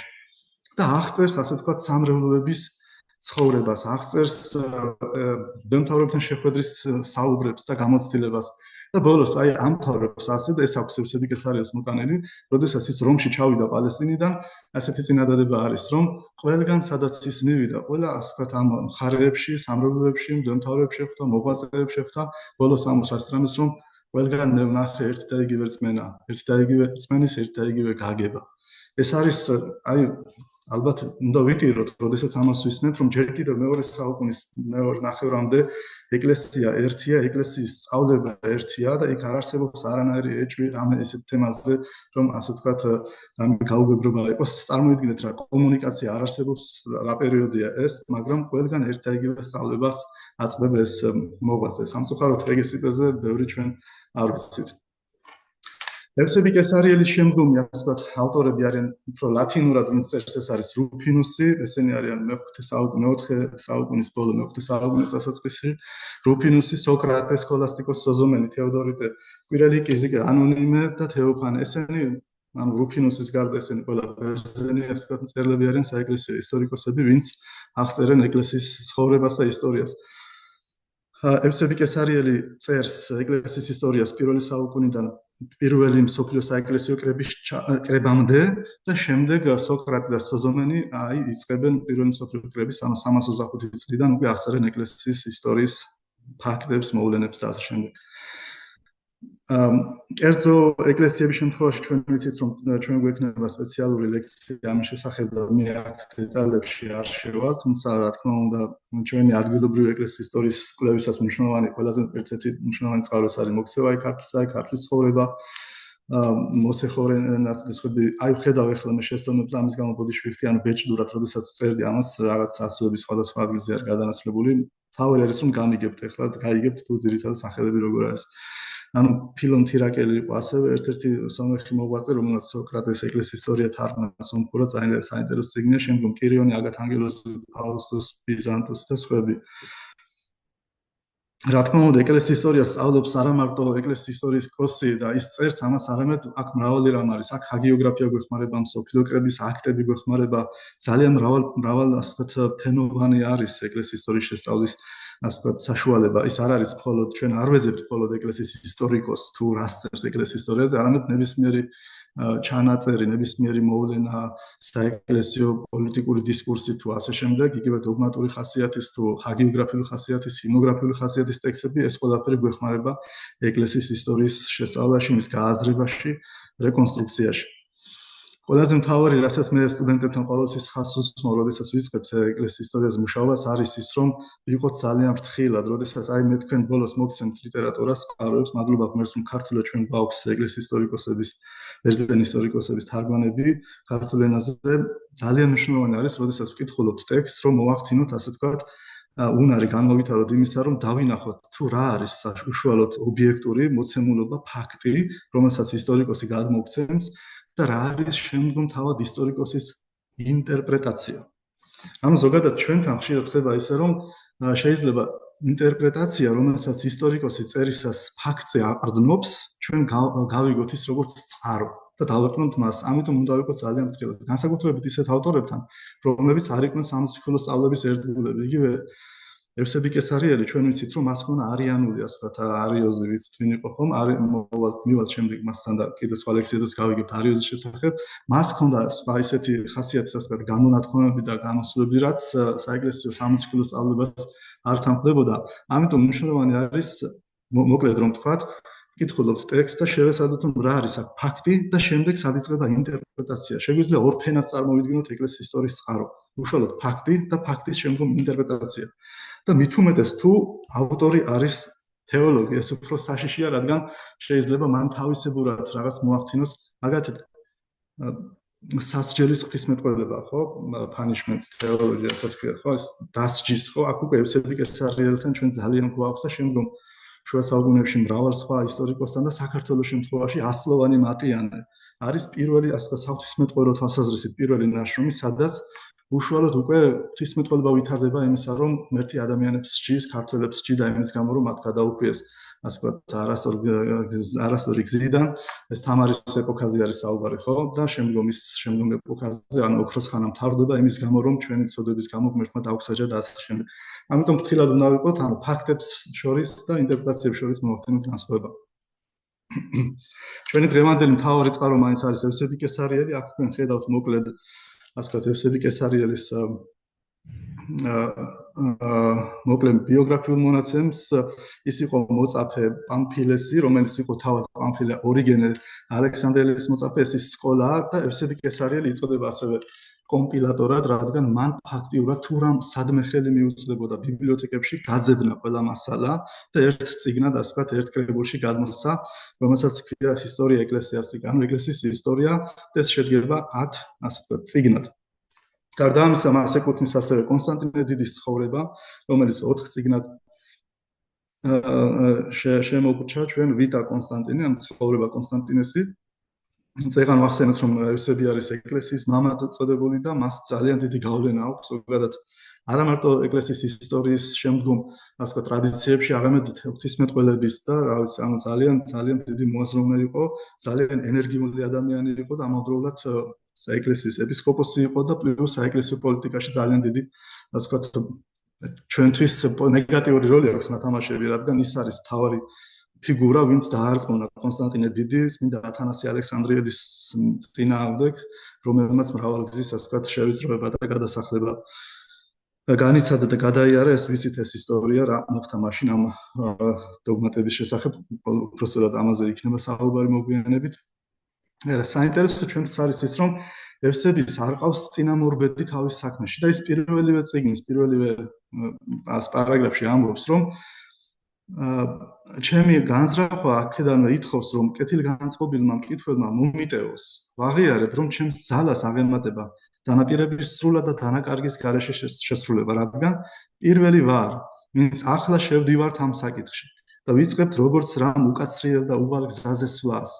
და აღწერს ასე ვთქვათ სამრევლოების ცხოვრებას, აღწერს დემთავრებთან შეხვედრის საუბრებს და გამოცდილებას და ბოლოს აი ამთავრებს ასე და ეს აქვს ევსები კესარიელის მოტანილი, როდესაც ის რომში ჩავიდა პალესტინიდან, ასეთი წინადადება არის, რომ ყველგან სადაც ის მივიდა, ყველა ასე ვთქვათ ამ მხარეებში, სამრევლოებში, დემთავრებს შეხვდა, მოღვაწეებს შეხვდა, ბოლოს ამბობს ასტრამის, რომ ყველგან მე ვნახე ერთი და იგივე რწმენა, ერთი და იგივე რწმენის, ერთი და იგივე გაგება. ეს არის აი ალბათ უნდა ვიტიროთ, როდესაც ამას ვისმენთ, რომ ჯერ კიდევ მეორე საუკუნის მეორე ნახევრამდე ეკლესია ერთია, ეკლესიის სწავლება ერთია და იქ არ არსებობს არანაირი ეჭვი რამე ისეთ თემაზე, რომ ასე ვთქვათ, რამე გაუგებრობა იყოს. წარმოიდგინეთ რა კომუნიკაცია არ არსებობს, რა პერიოდია ეს, მაგრამ ყველგან ერთ და იგივე სწავლებას აწყდება ეს მოღვაწე. სამწუხაროდ რეგისტრზე ბევრი ჩვენ არ ვიცით. ევსები კესარიელის შემდგომი ასე ვთქვათ ავტორები არიან უფრო ლათინურად, ვინც წერს, ეს არის რუფინუსი, ესენი არიან მე-4 საუკუნის ბოლო, მე-5 საუკუნის დასაწყისი, რუფინუსი, სოკრატე, სქოლასტიკოს, სოზომენი, თეოდორიტე, კვირელი კიზიკე, ანონიმე და თეოფანე. ესენი ანუ რუფინუსის გარდა ესენი ყველა ბერძენი ასე ვთქვათ მწერლები არიან საეკლესიო ისტორიკოსები, ვინც აღწერენ ეკლესიის ცხოვრებას და ისტორიას. ევსები კესარიელი წერს ეკლესიის ისტორიას პირველი საუკუნიდან პირველი მსოფლიო საეკლესიო კრებამდე და შემდეგ სოკრატე და სოზომენი იწყებენ პირველი მსოფლიო კრების 325 წლიდან უკვე აღწერენ ეკლესიის ისტორიის ფაქტებს, მოვლენებს და ასე შემდეგ. კერძო ეკლესიების შემთხვევაში ჩვენ ვიცით, რომ ჩვენ გვექნება სპეციალური ლექცია ამის შესახებ და მე აქ დეტალებში არ შევალ, თუმცა რა თქმა უნდა ჩვენი ადგილობრივი ეკლესიის ისტორიის კვლევისას მნიშვნელოვანი ყველაზე ერთ-ერთი მნიშვნელოვანი წყაროს არის მოქცევა ქართლის ცხოვრება, მოსეხორე ნაცნობები. აი ვხედავ ახლა მე შესწავლებს ამის გამო ბოდიშვილი, ანუ ბეჭდურად, როდესაც წერდი ამას, რაღაც ასოების სხვადასხვა ადგილზე არის გადანაცვლებული. თავი არის რომ გამიგებთ ახლა, გაიგებთ თუ ძირითადად სახელები როგორ არის. ანუ ფილონ თირაკელი იყო ასევე ერთ-ერთი სომეხი მოღვაწე, რომელსაც სოკრატეს ეკლესიის ისტორია თარგმნა სომხურად, საინტერესო წიგნია, შემდგომ კირიონი, აგათანგელოზი, ფაუსტუს, ბიზანტუსი და სხვები. რა თქმა უნდა, ეკლესიის ისტორიას სწავლობს არა მარტო ეკლესიის ისტორიკოსი და ის წერს ამას, არამედ აქ მრავალი რამ არის. აქ ჰაგიოგრაფია გვეხმარება, მსოფლიო კრების აქტები გვეხმარება, ძალიან მრავალ ასე ვთქვათ ფენომენი არის ეკლესიის ისტორიის შესწავლის ასე ვთქვათ საშუალება. ის არ არის მხოლოდ ჩვენ არ ვეძებთ მხოლოდ ეკლესიის ისტორიკოსს თუ რას წერს ეკლესიის ისტორიაზე, არამედ ნებისმიერი ჩანაწერი, ნებისმიერი მოვლენა, საეკლესიო პოლიტიკური დისკურსი თუ ასე შემდეგ, იგივე დოგმატური ხასიათის თუ ჰაგიოგრაფიული ხასიათის, ჰიმნოგრაფიული ხასიათის ტექსტები, ეს ყველაფერი გვეხმარება ეკლესიის ისტორიის შესწავლაში, მის გააზრებაში, რეკონსტრუქციაში. ყველაზე მთავარი, რასაც მე სტუდენტებთან ყოველთვის ხაზს უსმევ, როდესაც ვიწყებთ ეკლესიის ისტორიაზე მუშაობას, არის ის, რომ ვიყოთ ძალიან ფრთხილად, როდესაც აი მე თქვენ ბოლოს მოგცემთ ლიტერატურას, წყაროებს, მადლობა გმერს, რომ ქართულად ჩვენ გვაქვს ეკლესიის ისტორიკოსების, ბერძენი ისტორიკოსების თარგმანები ქართულ ენაზე. ძალიან მნიშვნელოვანი არის, როდესაც ვკითხულობთ ტექსტს, რომ მოვახდინოთ, ასე ვთქვათ, უნარი განმოვითაროთ იმისა, რომ დავინახოთ თუ რა არის უშუალოდ ობიექტური მოცემულობა, ფაქტი, რომელსაც ისტორიკოსი გადმოგცემს და რა არის შემდგომ თავად ისტორიკოსის ინტერპრეტაცია. ანუ ზოგადად ჩვენთან ხშირად ხდება ისე, რომ შეიძლება ინტერპრეტაცია, რომელსაც ისტორიკოსი წერისას ფაქტზე აყრდნობს, ჩვენ გავიგოთ ის როგორც წყარო და დავაყრდნოთ მას. ამიტომ უნდა ვიყოთ ძალიან ფრთხილად. განსაკუთრებით ისეთ ავტორებთან, რომლებიც არ იყვნენ სამოციქულო სწავლების ერთგულები. იგივე ევსები კესარიელი, ჩვენ ვიცით, რომ მას ჰქონდა არიანული, ასე ვთქვათ, არიოზი, ვიცით, ვინ იყო ხომ? მივალთ შემდეგ მასთან და კიდე სხვა ლექციებიც გავიგებთ არიოზის შესახებ. მას ჰქონდა სხვა ისეთი ხასიათი, ასე ვთქვათ, გამონათქვამები და განსხვავებები, რაც საეკლესიო სამოციქულო სწავლებას არ თანხმდებოდა. ამიტომ მნიშვნელოვანი არის, მოკლედ რომ ვთქვათ, ვკითხულობთ ტექსტს და შევესადოთ, რომ რა არის აქ ფაქტი და შემდეგ სად იწყება ინტერპრეტაცია. შეგვიძლია ორ ფენად წარმოვიდგინოთ ეკლესიის ისტორიის წყარო. უშუალოდ ფაქტი და ფაქტის შემდგომ ინტერპრეტაცია. და მით უმეტეს თუ ავტორი არის თეოლოგი, ეს უფრო საშიშია, რადგან შეიძლება მან თავისებურად რაღაც მოახდინოს, მაგალითად სასჯელის ღვთისმეტყველება, ხო? punishments theology, რასაც ქვია, ხო? ეს დასჯის, ხო? აქ უკვე ევსები კესარიელთან ჩვენ ძალიან გვაქვს და შემდგომ შუა საუკუნეებში მრავალ სხვა ისტორიკოსთან და საქართველოს შემთხვევაში ასლოვანი მატიანე არის პირველი, ასე ვთქვათ, საღვთისმეტყველო თვალსაზრისით პირველი ნაშრომი, სადაც უშუალოდ უკვე ღვთისმეტყველება ვითარდება იმისა, რომ ღმერთი ადამიანებს სჯის, ქართველებს სჯიდა იმის გამო, რომ მათ გადაუქვიეს, ასე ვთქვათ, არასწორი გზიდან. ეს თამარის ეპოქაზე არის საუბარი, ხო? და შემდგომ ეპოქაზე, ანუ ოქროს ხანა მთავრდება იმის გამო, რომ ჩვენი ცოდვების გამო ღმერთმა დაგვსაჯა და ასე შემდეგ. ამიტომ ფრთხილად უნდა ვიყოთ, ანუ ფაქტებს შორის და ინტერპრეტაციებს შორის მოვახდინოთ განსხვავება. ჩვენი დღევანდელი მთავარი წყარო მაინც არის ევსები კესარიელი, აქ თქვენ ხედავთ მოკლედ ასე ვთქვათ, ევსები კესარიელის მოკლედ ბიოგრაფიულ მონაცემს. ის იყო მოწაფე პამფილესი, რომელიც იყო თავად პამფილე ორიგენე ალექსანდრიელის მოწაფე, ეს ის სკოლა და ევსები კესარიელი იწოდება ასევე კომპილატორად, რადგან მან ფაქტიურად თუ რამ სადმე ხელი მიუწვდებოდა ბიბლიოთეკებში გაძებნა ყველა მასალა და ერთ წიგნად, ასე ვთქვათ, ერთ კრებულში გადმოსცა, რომელსაც ქვია ისტორია ეკლესიასტიკა, ანუ ეკლესიის ისტორია, და ეს შედგება 10, ასე ვთქვათ, წიგნად. გარდა ამისა, მას ეკუთვნის ასევე კონსტანტინე დიდის ცხოვრება, რომელიც 4 წიგნად შემოგვჭა ჩვენ ვიტა კონსტანტინე, ანუ ცხოვრება კონსტანტინესი. წეგან ვახსენოთ, რომ ევსები არის ეკლესიის მამად წოდებული და მას ძალიან დიდი გავლენა აქვს ზოგადად არა მარტო ეკლესიის ისტორიის შემდგომ, ასე ვთქვათ, ტრადიციებში, არამედ ღვთისმეტყველების და რა ვიცი, ანუ ძალიან დიდი მოაზროვნე იყო, ძალიან ენერგიული ადამიანი იყო და ამავდროულად საეკლესიის ეპისკოპოსი იყო და პლუს საეკლესიო პოლიტიკაში ძალიან დიდი, ასე ვთქვათ, ჩვენთვის ნეგატიური როლი აქვს ნათამაშები, რადგან ის არის თავარი ფიგურა, ვინც დაარწმუნა კონსტანტინე დიდი წმინდა ათანასე ალექსანდრიელის წინააღმდეგ, რომელმაც მრავალგზის, ასე ვთქვათ, შევიწროება და გადასახლება განიცადა და გადაიარა. ეს ვიცით, ეს ისტორია რა მოხდა მაშინ ამ დოგმატების შესახებ, უпроსტად ამაზე იქნება საუბარი მოგვიანებით. საინტერესო ჩვენთვის არის ის, რომ ევსების არ ყავს წინამორბედი თავის საქმეში და ის პირველივე წიგნის პირველივე პარაგრაფში ამბობს, რომ ჩემი განზრახვა აქედანვე ითხოვს, რომ კეთილგანწყობილმა მკითხველმა მომიტევოს, ვაღიარებ, რომ ჩემს ძალას აღემატება დანაპირების სრულად და დანაკარგის გარეშე შესრულება, რადგან პირველი ვარ, ვინც ახლა შევდივართ ამ საკითხში და ვიწყებთ როგორც რამ უკაცრიელ და უვალ გზაზე სვლას.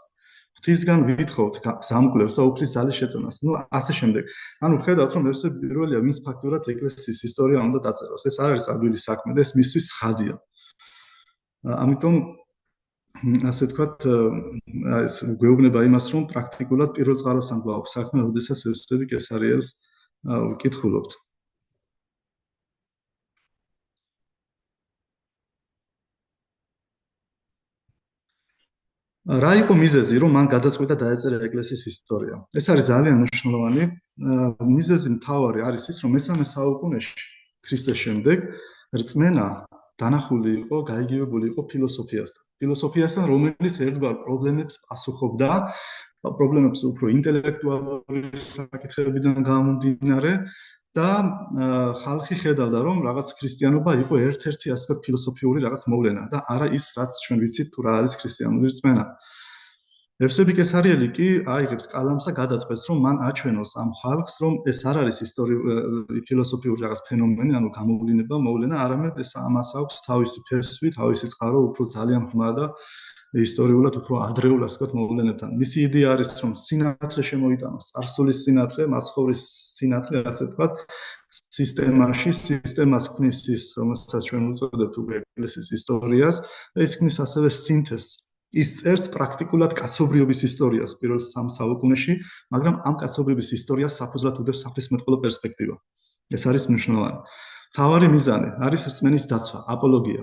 ღვთისგან ვითხოვთ გზამკვლევს და უფლის ძალის შეწონას. ნუ ასე შემდეგ. ანუ ხედავთ, რომ ევსები პირველია, ვინც ფაქტურად ეკლესიის ისტორია უნდა დაწეროს. ეს არ არის ადვილი საქმე და ეს მისთვის ცხადია. ამიტომ ასე ვთქვათ, ეს გვეუბნება იმას, რომ პრაქტიკულად პირველ წყაროსთან გვაქვს საქმე, როდესაც ევსები კესარიელს ვკითხულობთ. რა იყო მიზეზი, რომ მან გადაწყვიტა დაეწერა ეკლესიის ისტორია? ეს არის ძალიან მნიშვნელოვანი. მიზეზი მთავარი არის ის, რომ მესამე საუკუნეში ქრისტეს შემდეგ რწმენა დანახული იყო, გაიგივებული იყო ფილოსოფიასთან. ფილოსოფიასთან, რომელიც ერთგვარ პრობლემებს პასუხობდა, პრობლემებს უფრო ინტელექტუალური საკითხებიდან გამომდინარე და ხალხი ხედავდა, რომ რაღაც ქრისტიანობა იყო ერთ-ერთი ასე ფილოსოფიური რაღაც მოვლენა და არა ის, რაც ჩვენ ვიცით, თუ რა არის ქრისტიანული რწმენა. ევსები კესარიელი კი აიღებს კალამს და გადაწყვეტს, რომ მან აჩვენოს ამ ხალხს, რომ ეს არ არის ფილოსოფიური რაღაც ფენომენი, ანუ გამოვლინება, მოვლენა, არამედ ეს ამას აქვს თავისი ფესვი, თავისი წყარო, უფრო ძალიან ღრმა და ისტორიულად უფრო ადრეულ, ასე ვთქვათ, მოვლენებთან. მისი იდეა არის, რომ სინათლე შემოიტანოს, წარსულის სინათლე, მაცხოვრის სინათლე, ასე ვთქვათ, სისტემაში, სისტემას ქმნის ის, რომელსაც ჩვენ უწოდებთ უკვე ეკლესიის ისტორიას, და ის ქმნის ასევე სინთეზს. ის წერს პრაქტიკულად კაცობრიობის ისტორიას პირველ 3 საუკუნეში, მაგრამ ამ კაცობრიობის ისტორიას საფუძვლად უდევს ღვთისმეტყველო პერსპექტივა. ეს არის მნიშვნელოვანი. მთავარი მიზანი არის რწმენის დაცვა, აპოლოგია.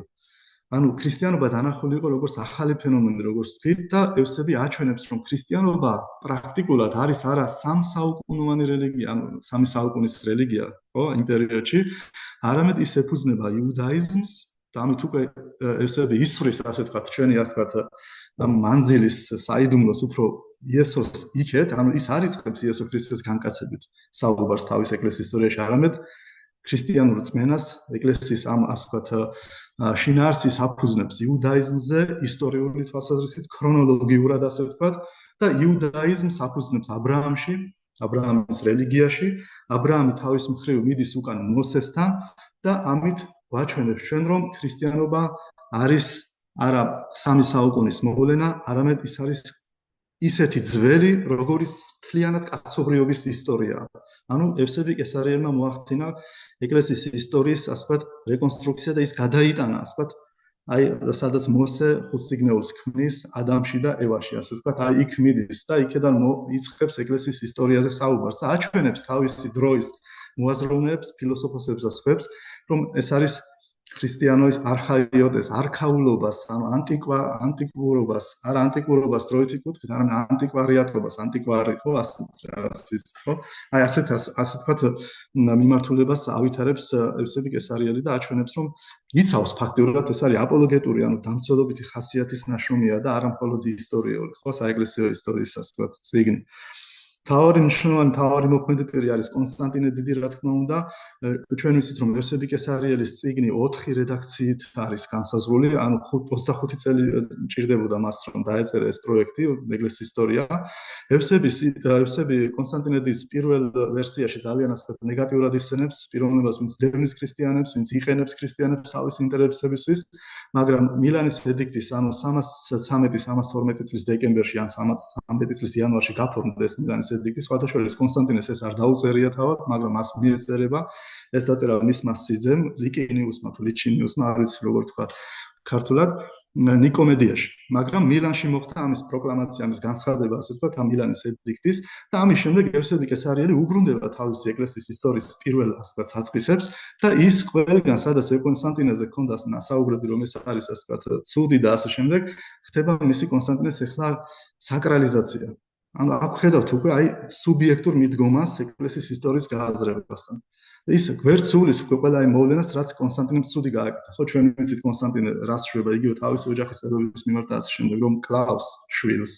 ანუ ქრისტიანობა დანახული იყო როგორც ახალი ფენომენი, როგორც თქვით, და ევსები აჩვენებს, რომ ქრისტიანობა პრაქტიკულად არის არა 3 საუკუნოვანი რელიგია, ანუ 3 საუკუნის რელიგია, ხო, იმ პერიოდში, არამედ ის ეფუძნება იუდაიზმს და ამით უკვე ევსები ისვრის, ასე ვთქვათ, ჩვენი, ასე ვთქვათ, მანძილის საიდუმლოს უფრო იესოს იქეთ, ანუ ის არ იწყებს იესო ქრისტეს განკაცებით საუბარს თავის ეკლესიის ისტორიაში, არამედ ქრისტიანულ რწმენას, ეკლესიის ამ, ასე ვთქვათ, შინაარსის აფუძნებს იუდაიზმზე, ისტორიული თვალსაზრისით, ქრონოლოგიურად, ასე ვთქვათ, და იუდაიზმს აფუძნებს აბრაამში, აბრაამის რელიგიაში, აბრაამი თავის მხრივ მიდის უკან მოსესთან და ამით ვაჩვენებს ჩვენ, რომ ქრისტიანობა არის არა 3 საუკუნის მოვლენა, არამედ ის არის ისეთი ძველი, როგორც მთლიანად კაცობრიობის ისტორია. ანუ ევსები კესარიელმა მოახდინა ეკლესიის ისტორიის, ასე ვთქვათ, რეკონსტრუქცია და ის გადაიტანა, ასე ვთქვათ, აი, სადაც მოსე ხუთწიგნეულს ქმნის ადამში და ევაში, ასე ვთქვათ, აი იქ მიდის და იქედან იწყებს ეკლესიის ისტორიაზე საუბარს და აჩვენებს თავისი დროის მოაზროვნეებს, ფილოსოფოსებს და სხვებს, რომ ეს არის ქრისტიანობის არქაიოტეს, არქაულობას, ანუ ანტიკურობას, არა ანტიკურობას დროით იკუთვნით, არამედ ანტიკვარიატობას, ანტიკვარი ხო, ასეთ ხო? აი ასეთ ვთქვათ, მიმართულებას ავითარებს ევსები კესარიელი და აჩვენებს, რომ იცავს ფაქტიურად ეს არის აპოლოგეტური, ანუ დამცველობითი ხასიათის ნაშრომია და არა მხოლოდ ისტორიული, ხო, საეკლესიო ისტორიის, ასე ვთქვათ, წიგნი. თავარი მნიშვნელოვანი თავარი მოქმედი პირი არის კონსტანტინე დიდი, რა თქმა უნდა. ჩვენ ვიცით, რომ ევსები კესარიელის წიგნი 4 რედაქციით არის განსაზღვრული, ანუ 25 წელი ჭირდებოდა მას, რომ დაეწერა ეს პროექტი, ეკლესიის ისტორია. ევსები კონსტანტინედის პირველ ვერსიაში ძალიან ასეთ ნეგატიურად იხსენებს პიროვნებას, ვინც დევნის ქრისტიანებს, ვინც იყენებს ქრისტიანებს თავის ინტერესებისთვის, მაგრამ მილანის ედიქტის, ანუ 313-312 წლის დეკემბერში ან 313 წლის იანვარში გაფორმდა ეს მილანის ედიქტი. სხვათა შორის კონსტანტინეს ეს არ დაუწერია თავად, მაგრამ მას მიეწერება ეს დაწერა მისმა სიძემ, ლიკინიუსმა თუ ლიჩინიუსმა, არ ვიცი როგორ თქვა ქართულად, ნიკომედიაში. მაგრამ მილანში მოხდა ამის პროკლამაცია, ამის განცხადება, ასე ვთქვათ, ამ მილანის ედიქტის და ამის შემდეგ ევსები კესარიელი უბრუნდება თავისი ეკლესიის ისტორიის პირველ, ასე ვთქვათ, საწყისებს და ის ყველგან, სადაც კონსტანტინეზე ჰქონდა საუბრები, რომ ეს არის, ასე ვთქვათ, ცუდი და ასე შემდეგ, ხდება მისი კონსტანტინეს ახლა საკრალიზაცია. ანუ აქ ხედავთ უკვე აი სუბიექტურ მიდგომას ეკლესიის ისტორიის გააზრებასთან. ის გვერდსულის უკვე ყველა იმ მოვლენას, რაც კონსტანტინემ ცუდი გააკეთა. ხო, ჩვენ ვიცით კონსტანტინე რას შვება, იგივე თავისი ოჯახის წევრების მიმართ და ასე შემდეგ, რომ კლავს შვილს,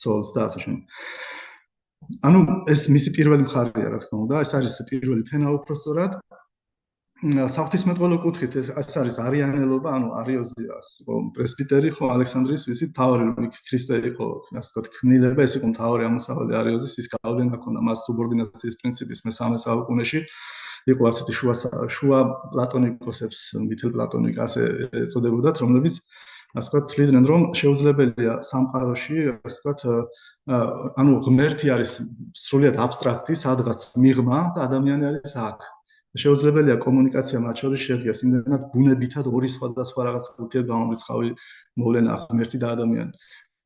ცოლს და ასე შემდეგ. ანუ ეს მისი პირველი მხარეა, რა თქმა უნდა, ეს არის პირველი თენაუფროსწორად. საღვთისმეტყველო კუთხით ეს არის არიანელობა, ანუ არიოზიას, პრესბიტერი, ხო, ალექსანდრიის ვიცით, თავარი რომ ქრისტე იყო, ასე ვთქვათ, ქმნილება, ეს იყო მთავარი ამოსავალი არიოზის, ის გავლენა ჰქონდა მას სუბორდინაციის პრინციპის მე-13 საუკუნეში. იყო ასეთი შუა პლატონიკოსებს, მითელ პლატონიკა ასე ეწოდებოდათ, რომლებიც ასე ვთქვათ, თვლიდნენ, რომ შეუძლებელია სამყაროში, ასე ვთქვათ, ანუ ღმერთი არის სრულიად აბსტრაქტი, სადღაც მიღმა და ადამიანი არის აქ. შეუძლებელია კომუნიკაცია მათ შორის შედგეს იმდენად ბუნებითად ორი სხვადასხვა რაღაც ურთიერთგამომრიცხავი მოვლენა ღმერთი და ადამიანი.